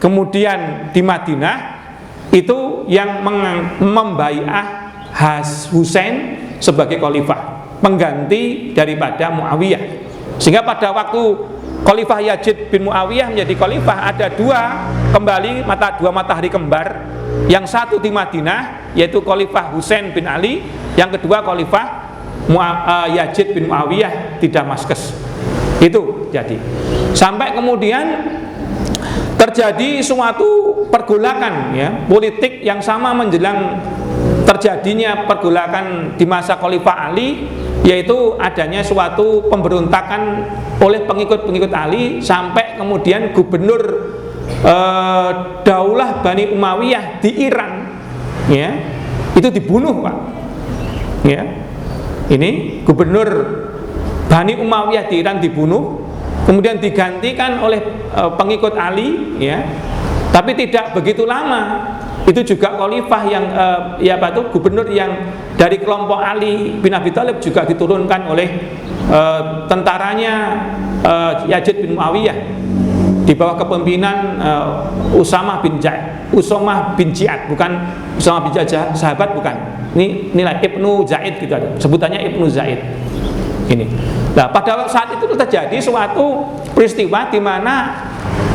kemudian di Madinah, itu yang membai'ah Husain sebagai khalifah, pengganti daripada Muawiyah. Sehingga pada waktu Khalifah Yazid bin Muawiyah menjadi khalifah, ada dua matahari kembar, yang satu di Madinah yaitu Khalifah Husain bin Ali, yang kedua Khalifah Yazid bin Muawiyah di Damaskus. Itu jadi sampai kemudian terjadi suatu pergolakan, ya, politik yang sama menjelang terjadinya pergolakan di masa Khalifah Ali, yaitu adanya suatu pemberontakan oleh pengikut-pengikut Ali, sampai kemudian gubernur Daulah Bani Umayyah di Iran, ya, itu dibunuh, Pak. Ya. Ini gubernur Bani Umayyah di Iran dibunuh, kemudian digantikan oleh pengikut Ali, ya. Tapi tidak begitu lama, itu juga khalifah yang gubernur yang dari kelompok Ali bin Abi Thalib juga diturunkan oleh tentaranya Yazid bin Muawiyah di bawah kepemimpinan Usamah bin Jiyad, bukan Usamah bin Jiyad sahabat, bukan. Ini nilai Ibnu Zaid gitu ada. Sebutannya Ibnu Zaid. Ini. Nah, pada saat itu terjadi suatu peristiwa di mana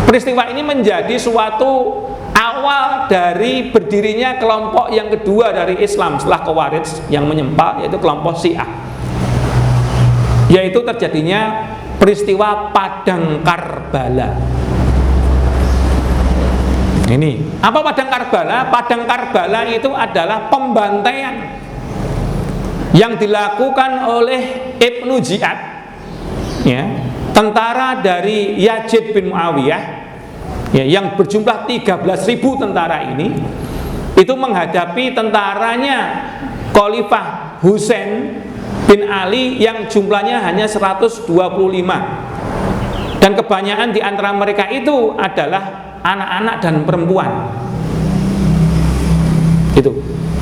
peristiwa ini menjadi suatu awal dari berdirinya kelompok yang kedua dari Islam setelah Khawarij yang menyempal, yaitu kelompok Syiah. Yaitu terjadinya peristiwa Padang Karbala. Ini, apa Padang Karbala? Padang Karbala itu adalah pembantaian yang dilakukan oleh Ibnu Ziyad, ya, tentara dari Yazid bin Muawiyah, ya, yang berjumlah 13.000 tentara ini, itu menghadapi tentaranya Khalifah Husain bin Ali yang jumlahnya hanya 125, dan kebanyakan di antara mereka itu adalah anak-anak dan perempuan. Itu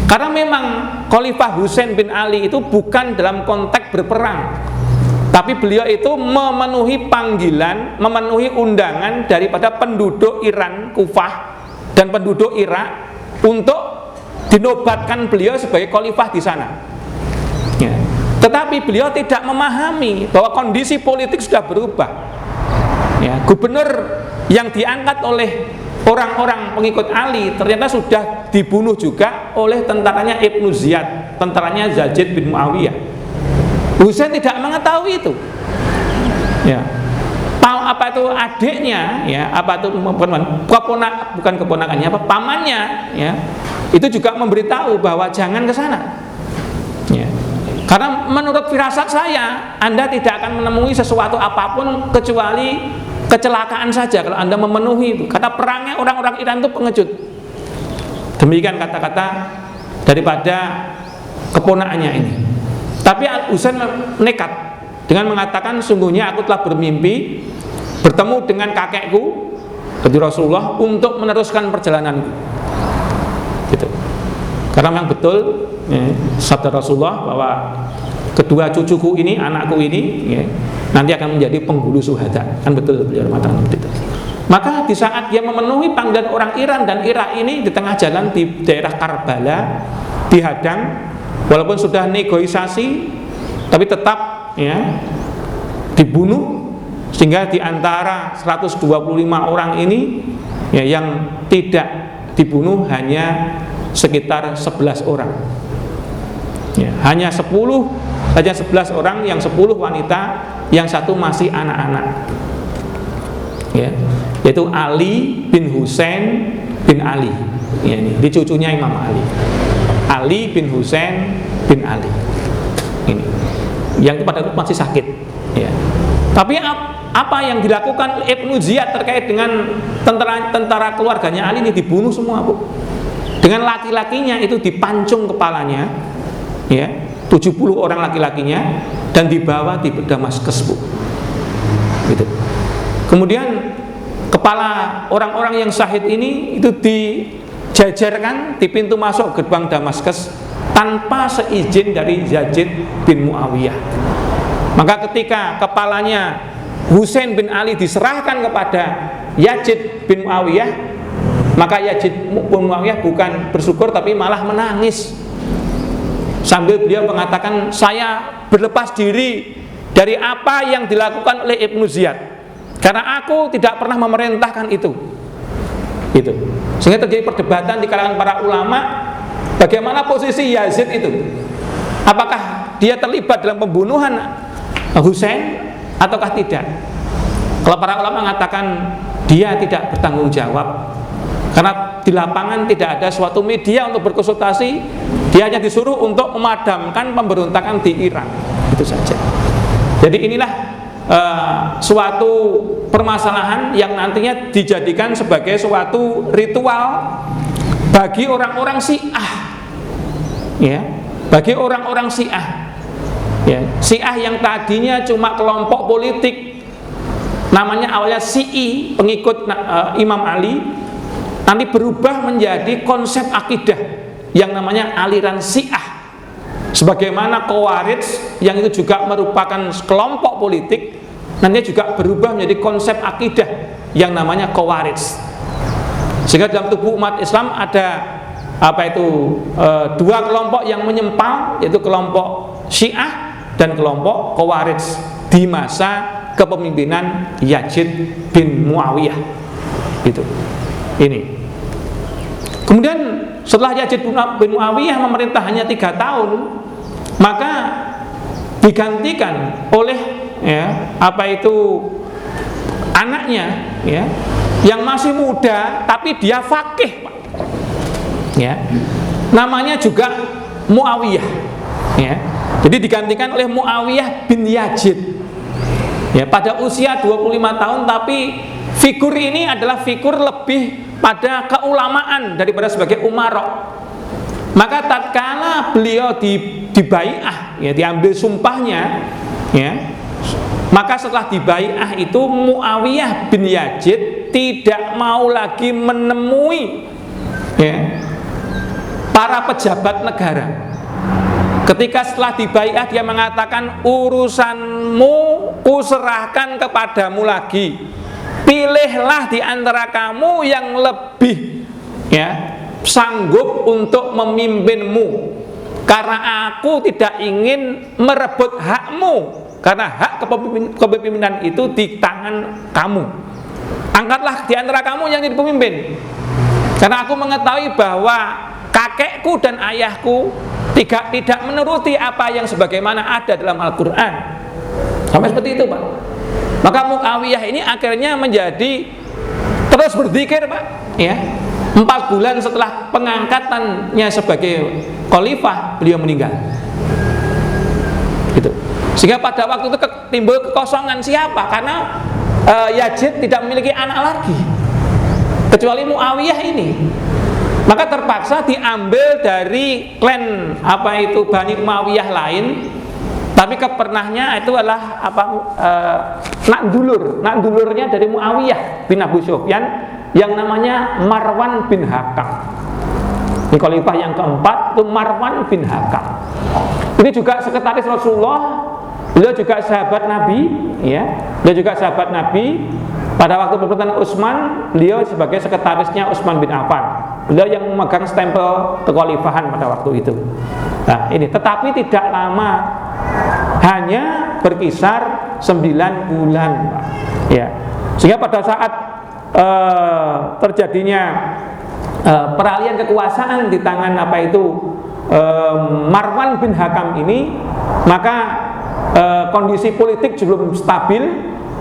karena memang Khalifah Husain bin Ali itu bukan dalam konteks berperang, tapi beliau itu memenuhi panggilan, memenuhi undangan daripada penduduk Iran, Kufah, dan penduduk Irak untuk dinobatkan beliau sebagai khalifah di sana, ya. Tetapi beliau tidak memahami bahwa kondisi politik sudah berubah, ya. Gubernur yang diangkat oleh orang-orang pengikut Ali ternyata sudah dibunuh juga oleh tentaranya Ibnu Ziyad, tentaranya Yazid bin Muawiyah. Husain tidak mengetahui itu, ya. Apa itu adiknya, ya, apa itu bukan keponakannya, apa pamannya, ya, itu juga memberitahu bahwa jangan ke sana, ya. Karena menurut firasat saya, Anda tidak akan menemui sesuatu apapun kecuali kecelakaan saja kalau Anda memenuhi itu. Karena perangnya orang-orang Iran itu pengecut. Demikian kata-kata daripada keponakannya ini. Tapi Husain nekat dengan mengatakan, sungguhnya aku telah bermimpi bertemu dengan kakekku, jadi Rasulullah, untuk meneruskan perjalananku. Gitu. Karena memang betul, ya, sabda Rasulullah bahwa kedua cucuku ini, anakku ini, ya, nanti akan menjadi penghulu syuhada. Kan betul beliau mengatakan begitu. Maka di saat dia memenuhi panggilan orang Iran dan Irak ini, di tengah jalan di daerah Karbala dihadang, walaupun sudah negosiasi, tapi tetap, ya, dibunuh. Sehingga di antara 125 orang ini, ya, yang tidak dibunuh hanya sekitar 11 orang, ya, hanya 11 orang, yang 10 wanita, yang satu masih anak-anak, ya, yaitu Ali bin Husain bin Ali, ya, ini cucunya Imam Ali bin Husain bin Ali, ini yang pada itu masih sakit, ya. Tapi apa yang dilakukan Ibnu Ziyad terkait dengan tentara keluarganya Ali ini? Dibunuh semua, Bu. Dengan laki-lakinya itu dipancung kepalanya, ya, 70 orang laki-lakinya, dan dibawa di Damaskus, Bu. Gitu. Kemudian kepala orang-orang yang syahid ini itu dijajarkan di pintu masuk gerbang Damaskus tanpa seizin dari Yazid bin Muawiyah. Maka ketika kepalanya Husain bin Ali diserahkan kepada Yazid bin Muawiyah, maka Yazid bin Muawiyah bukan bersyukur tapi malah menangis, sambil beliau mengatakan, saya berlepas diri dari apa yang dilakukan oleh Ibnu Ziyad, karena aku tidak pernah memerintahkan itu. Sehingga terjadi perdebatan di kalangan para ulama, bagaimana posisi Yazid itu, apakah dia terlibat dalam pembunuhan Husain ataukah tidak. Kalau para ulama mengatakan dia tidak bertanggung jawab, karena di lapangan tidak ada suatu media untuk berkonsultasi, dia hanya disuruh untuk memadamkan pemberontakan di Irak, itu saja. Jadi inilah suatu permasalahan yang nantinya dijadikan sebagai suatu ritual bagi orang-orang Syiah, ya, bagi orang-orang Syiah, ya. Syiah yang tadinya cuma kelompok politik, namanya awalnya Syi'i, pengikut Imam Ali, nanti berubah menjadi konsep akidah yang namanya aliran Syiah. Sebagaimana Khawarij yang itu juga merupakan kelompok politik, nantinya juga berubah menjadi konsep akidah yang namanya Khawarij. Sehingga dalam tubuh umat Islam ada dua kelompok yang menyempal, yaitu kelompok Syiah dan kelompok Khawarij di masa kepemimpinan Yazid bin Muawiyah. Ini. Kemudian setelah Yazid bin Muawiyah memerintah hanya 3 tahun, maka digantikan oleh anaknya, ya, yang masih muda tapi dia faqih, ya, namanya juga Muawiyah, ya. Jadi digantikan oleh Muawiyah bin Yazid, ya, pada usia 25 tahun, tapi figur ini adalah figur lebih pada keulamaan daripada sebagai umarok. Maka tatkala beliau dibai'ah, ya, diambil sumpahnya, ya, maka setelah dibai'ah itu Muawiyah bin Yazid tidak mau lagi menemui, ya, para pejabat negara. Ketika setelah dibai'ah dia mengatakan, urusanmu kuserahkan kepadamu lagi, pilihlah di antara kamu yang lebih, ya, sanggup untuk memimpinmu, karena aku tidak ingin merebut hakmu, karena hak kepemimpinan itu di tangan kamu. Angkatlah di antara kamu yang jadi pemimpin, karena aku mengetahui bahwa kakekku dan ayahku tidak menuruti apa yang sebagaimana ada dalam Al-Quran. Sampai seperti itu, Pak. Maka Muawiyah ini akhirnya menjadi terus berzikir, Pak, ya. 4 bulan setelah pengangkatannya sebagai khalifah, beliau meninggal. Gitu. Sehingga pada waktu itu timbul kekosongan. Siapa? Karena Yazid tidak memiliki anak lagi kecuali Muawiyah ini. Maka terpaksa diambil dari klan Bani Umayyah lain, tapi kepernahnya itu adalah nak dulurnya dari Muawiyah bin Abu Sufyan yang namanya Marwan bin Hakam. Ini khalifah yang keempat, itu Marwan bin Hakam. Ini juga sekretaris Rasulullah, beliau juga sahabat Nabi, ya. Beliau juga sahabat Nabi. Pada waktu pemerintahan Utsman, beliau sebagai sekretarisnya Utsman bin Affan. Beliau yang memegang stempel kekhalifahan pada waktu itu. Nah, ini tetapi tidak lama, hanya berkisar 9 bulan, Pak. Ya. Sehingga pada saat terjadinya peralihan kekuasaan di tangan Marwan bin Hakam ini, maka kondisi politik belum stabil,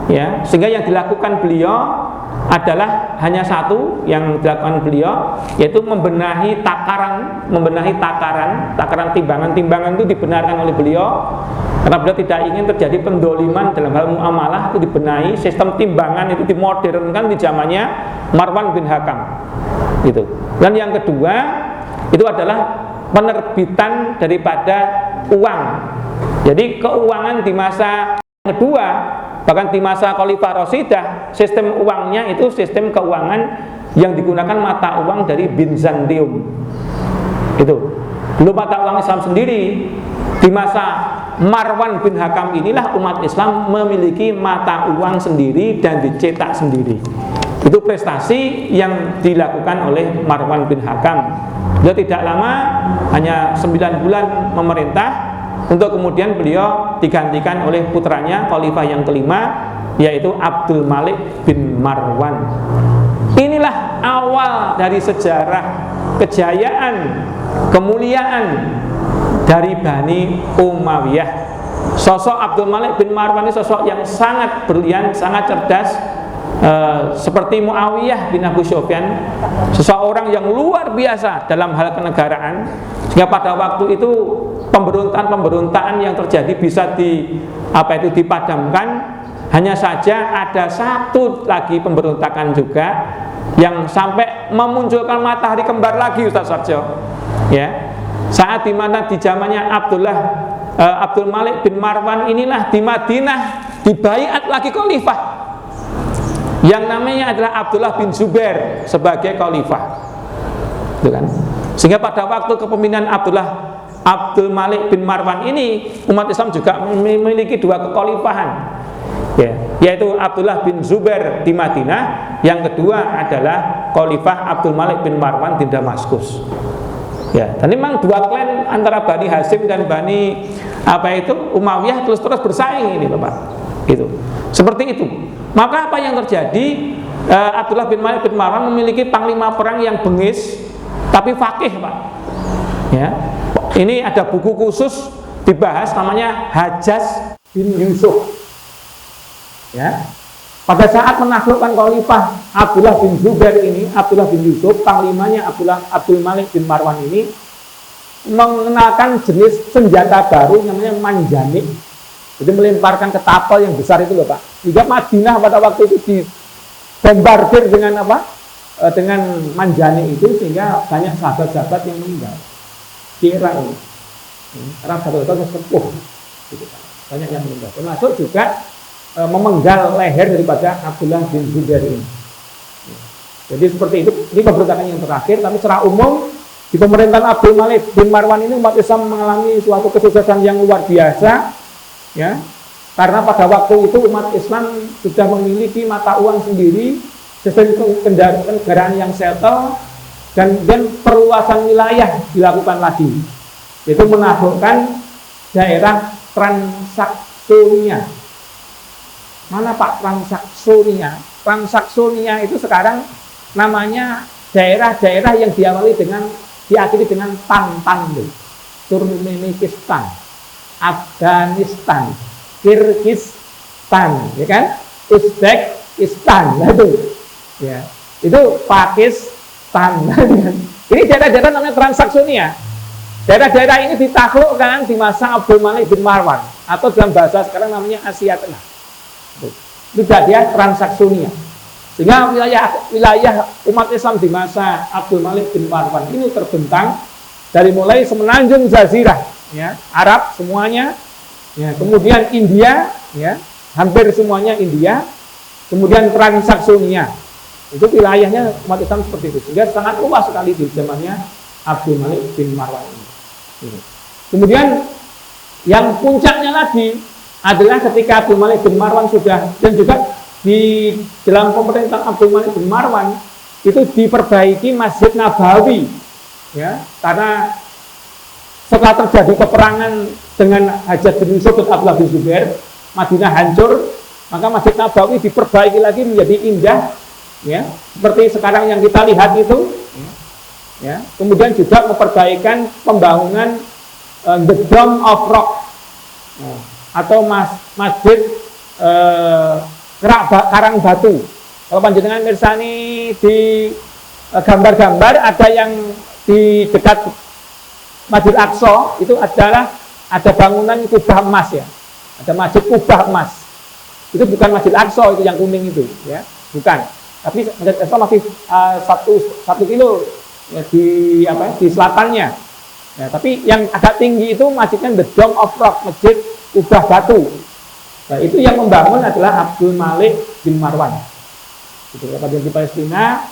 ya, sehingga yang dilakukan beliau adalah hanya satu yang dilakukan beliau, yaitu membenahi takaran timbangan itu dibenarkan oleh beliau, karena beliau tidak ingin terjadi pendoliman dalam hal muamalah, itu dibenahi, sistem timbangan itu dimodernkan di zamannya Marwan bin Hakam, gitu. Dan yang kedua itu adalah penerbitan daripada uang. Jadi keuangan di masa kedua Bahkan di masa Khalifah Rashidah, sistem uangnya itu sistem keuangan yang digunakan mata uang dari Bizantium. Itu belum mata uang Islam sendiri. Di masa Marwan bin Hakam inilah umat Islam memiliki mata uang sendiri dan dicetak sendiri. Itu prestasi yang dilakukan oleh Marwan bin Hakam. Beliau tidak lama, hanya 9 bulan memerintah, untuk kemudian beliau digantikan oleh putranya khalifah yang kelima, yaitu Abdul Malik bin Marwan. Inilah awal dari sejarah kejayaan, kemuliaan dari Bani Umayyah. Sosok Abdul Malik bin Marwan ini sosok yang sangat brilian, sangat cerdas, seperti Muawiyah bin Abu Sufyan, seseorang yang luar biasa dalam hal kenegaraan, sehingga pada waktu itu pemberontakan yang terjadi bisa dipadamkan. Hanya saja ada satu lagi pemberontakan juga yang sampai memunculkan matahari kembar lagi, Ustaz Sarjo. Ya, saat dimana di zamannya Abdul Malik bin Marwan inilah di Madinah dibaiat lagi khalifah yang namanya adalah Abdullah bin Zubair sebagai khalifah, itu kan? Sehingga pada waktu kepemimpinan Abdul Malik bin Marwan ini, umat Islam juga memiliki dua kekhalifahan, ya, yaitu Abdullah bin Zubair di Madinah, yang kedua adalah khalifah Abdul Malik bin Marwan di Damaskus. Ya, dan memang dua klan antara Bani Hasyim dan Bani Umayyah terus bersaing ini, Bapak. Itu. Seperti itu. Maka apa yang terjadi? Abdullah bin Malik bin Marwan memiliki panglima perang yang bengis tapi fakih, Pak. Ya. Ini ada buku khusus dibahas namanya Hajjaj bin Yusuf. Ya. Pada saat menaklukkan khalifah Abdullah bin Zubair ini, Abdullah bin Yusuf, panglimanya Abdul Malik bin Marwan ini mengenalkan jenis senjata baru namanya manjanik. Jadi melemparkan ketapel yang besar itu loh, Pak. Juga Madinah pada waktu itu dibombardir dengan apa? Dengan manjanik itu, sehingga banyak sahabat-sahabat yang meninggal di era ini. Karena sahabat-sahabat sepuh, gitu, Pak. Banyak yang meninggal. Termasuk juga memenggal leher daripada Abdullah bin Zubair ini. Jadi seperti itu. Ini pemberontakan yang terakhir. Tapi secara umum di pemerintahan Abdul Malik bin Marwan ini umat Islam mengalami suatu kesuksesan yang luar biasa. Ya, karena pada waktu itu umat Islam sudah memiliki mata uang sendiri, sistem kendaraan yang settle, dan perluasan wilayah dilakukan lagi, yaitu menaklukkan daerah Transaksonia. Mana Pak Transaksonia? Transaksonia itu sekarang namanya daerah-daerah yang diakhiri dengan tan, Turkmenistan, Afghanistan, Kirgistan, ya kan? Uzbekistan, itu, ya, itu Pakistan. Ini daerah-daerah namanya Transaksonia. Daerah-daerah ini ditaklukkan di masa Abdul Malik bin Marwan, atau dalam bahasa sekarang namanya Asia Tengah. Itu dia Transaksonia. Sehingga wilayah umat Islam di masa Abdul Malik bin Marwan ini terbentang dari mulai semenanjung Jazirah, ya, Arab semuanya, ya, kemudian India, ya, hampir semuanya India, kemudian Transaksonia, itu wilayahnya umat Islam seperti itu, sehingga sangat luas sekali di zamannya Abdul Malik bin Marwan ini. Kemudian yang puncaknya lagi adalah ketika Abdul Malik bin Marwan sudah, dan juga di dalam pemerintahan Abdul Malik bin Marwan itu diperbaiki Masjid Nabawi, ya, karena setelah terjadi peperangan dengan Hajjaj bin Yusuf dan Abdullah bin Zubair, Madinah hancur, maka Masjid Nabawi diperbaiki lagi menjadi indah, ya, seperti sekarang yang kita lihat itu, ya. Kemudian juga memperbaikan pembangunan The Dome of Rock, atau masjid Karang Batu. Kalau panjenengan mirsani di gambar-gambar, ada yang di dekat Masjid Aqsa itu adalah ada bangunan kubah emas, ya. Ada masjid kubah emas. Itu bukan Masjid Aqsa itu yang kuning itu, ya. Bukan. Tapi Masjid Aqsa masih 1 kilo, ya, di selatannya. Ya, tapi yang agak tinggi itu masjidnya The Dome of Rock, masjid kubah batu. Nah, itu yang membangun adalah Abdul Malik bin Marwan. Itu pada di Palestina.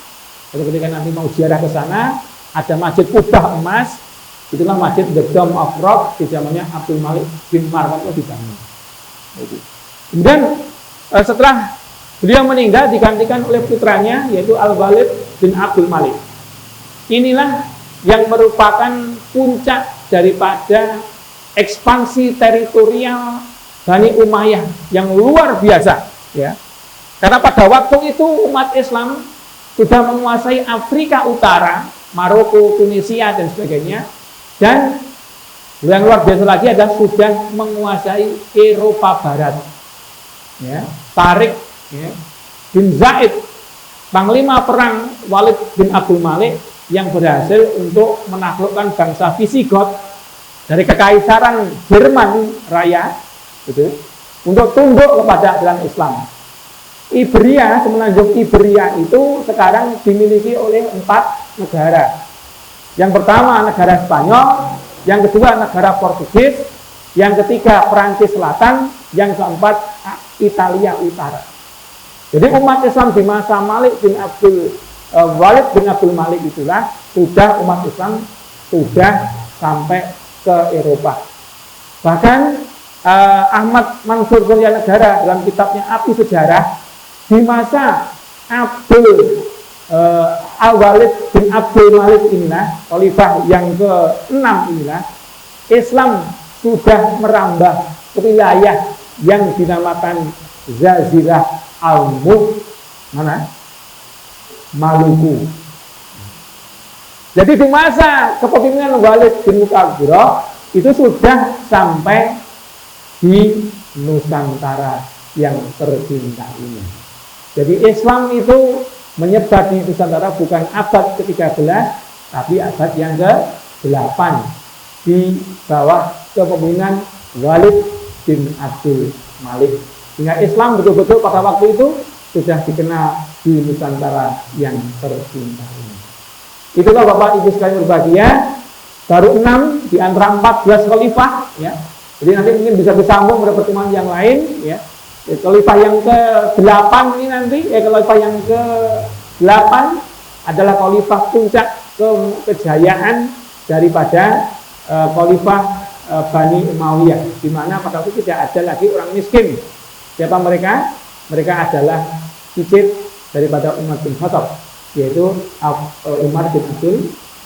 Ketika nanti mau ziarah ke sana, ada Masjid Kubah emas. Itulah Masjid The Dome of Rock di zamannya Abdul Malik bin Marwan itu dibangun. Kemudian setelah beliau meninggal digantikan oleh putranya yaitu Al-Walid bin Abdul Malik. Inilah yang merupakan puncak daripada ekspansi teritorial Bani Umayyah yang luar biasa, ya. Karena pada waktu itu umat Islam sudah menguasai Afrika Utara, Maroko, Tunisia dan sebagainya, dan yang luar biasa lagi adalah sudah menguasai Eropa Barat. Ya, Tariq ya, bin Zaid, panglima perang Walid bin Abdul Malik yang berhasil untuk menaklukkan bangsa Visigot dari kekaisaran Jerman Raya, gitu, untuk tunduk kepada ajaran Islam. Iberia, semenanjung Iberia itu sekarang dimiliki oleh 4 negara. Yang pertama negara Spanyol, yang kedua negara Portugis, yang ketiga Perancis Selatan, yang keempat Italia Utara. Jadi umat Islam di masa Walid bin Abdul Malik itulah sudah umat Islam sudah sampai ke Eropa. Bahkan Ahmad Mansur Suryanegara dalam kitabnya Api Sejarah di masa Al-Walid bin Abdul Malik inilah, khalifah yang ke-6 inilah, Islam sudah merambah ke wilayah yang dinamakan Jazirah Al-Mulk, Maluku. Jadi di masa kepemimpinan Walid bin Mughirah itu sudah sampai di Nusantara yang tercinta ini. Jadi Islam itu menyebar di Nusantara bukan abad ke-13, tapi abad yang ke-8 di bawah kepemimpinan Walid bin Abdul Malik. Sehingga Islam betul-betul pada waktu itu sudah dikenal di Nusantara yang tercinta ini. Itulah Bapak Ibu sekalian berbahagia, baru 6 di antara 14 khalifah, ya. Jadi nanti mungkin bisa disambung pada pertemuan yang lain, ya. Khalifah yang ke-8 ini nanti, khalifah yang ke-8 adalah khalifah puncak kejayaan daripada khalifah Bani Umayyah, di mana pada waktu itu tidak ada lagi orang miskin. Siapa mereka? Mereka adalah cicit daripada Umar bin Khattab, yaitu Umar bin Abdul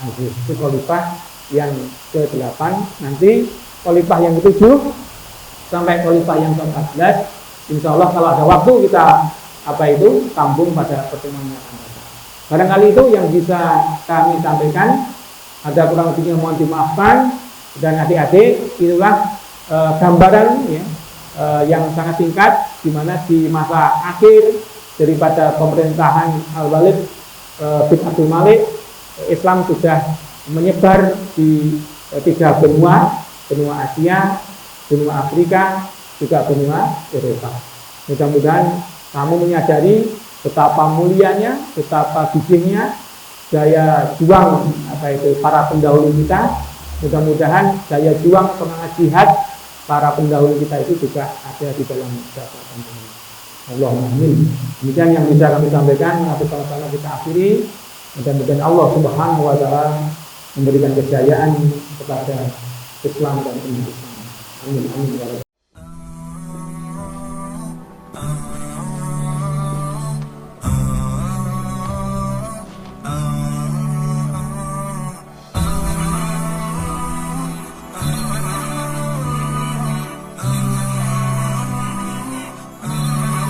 Aziz. Itu khalifah yang ke-8. Nanti khalifah yang ke-7 sampai khalifah yang ke-14, insya Allah kalau ada waktu kita sambung pada pertemuan yang akan datang. Barangkali itu yang bisa kami sampaikan. Ada kurang lebihnya mohon dimaafkan. Dan adik-adik, itulah gambaran ya, yang sangat singkat di mana di masa akhir daripada pemerintahan Al-Walid bin Abdul Malik, Islam sudah menyebar di 3 benua Asia, benua Afrika, juga benua Eropa. Mudah-mudahan kamu menyadari betapa mulianya, betapa gigihnya daya juang para pendahulu kita. Mudah-mudahan daya juang semangat jihad para pendahulu kita itu juga ada di dalam catatan ini. Allahumma amin. Demikian yang bisa kami sampaikan. Nanti sama-sama kita akhiri. Mudah-mudahan Allah Subhanahu wa taala memberikan kejayaan kepada Islam dan umat Islam. Amin. Amin.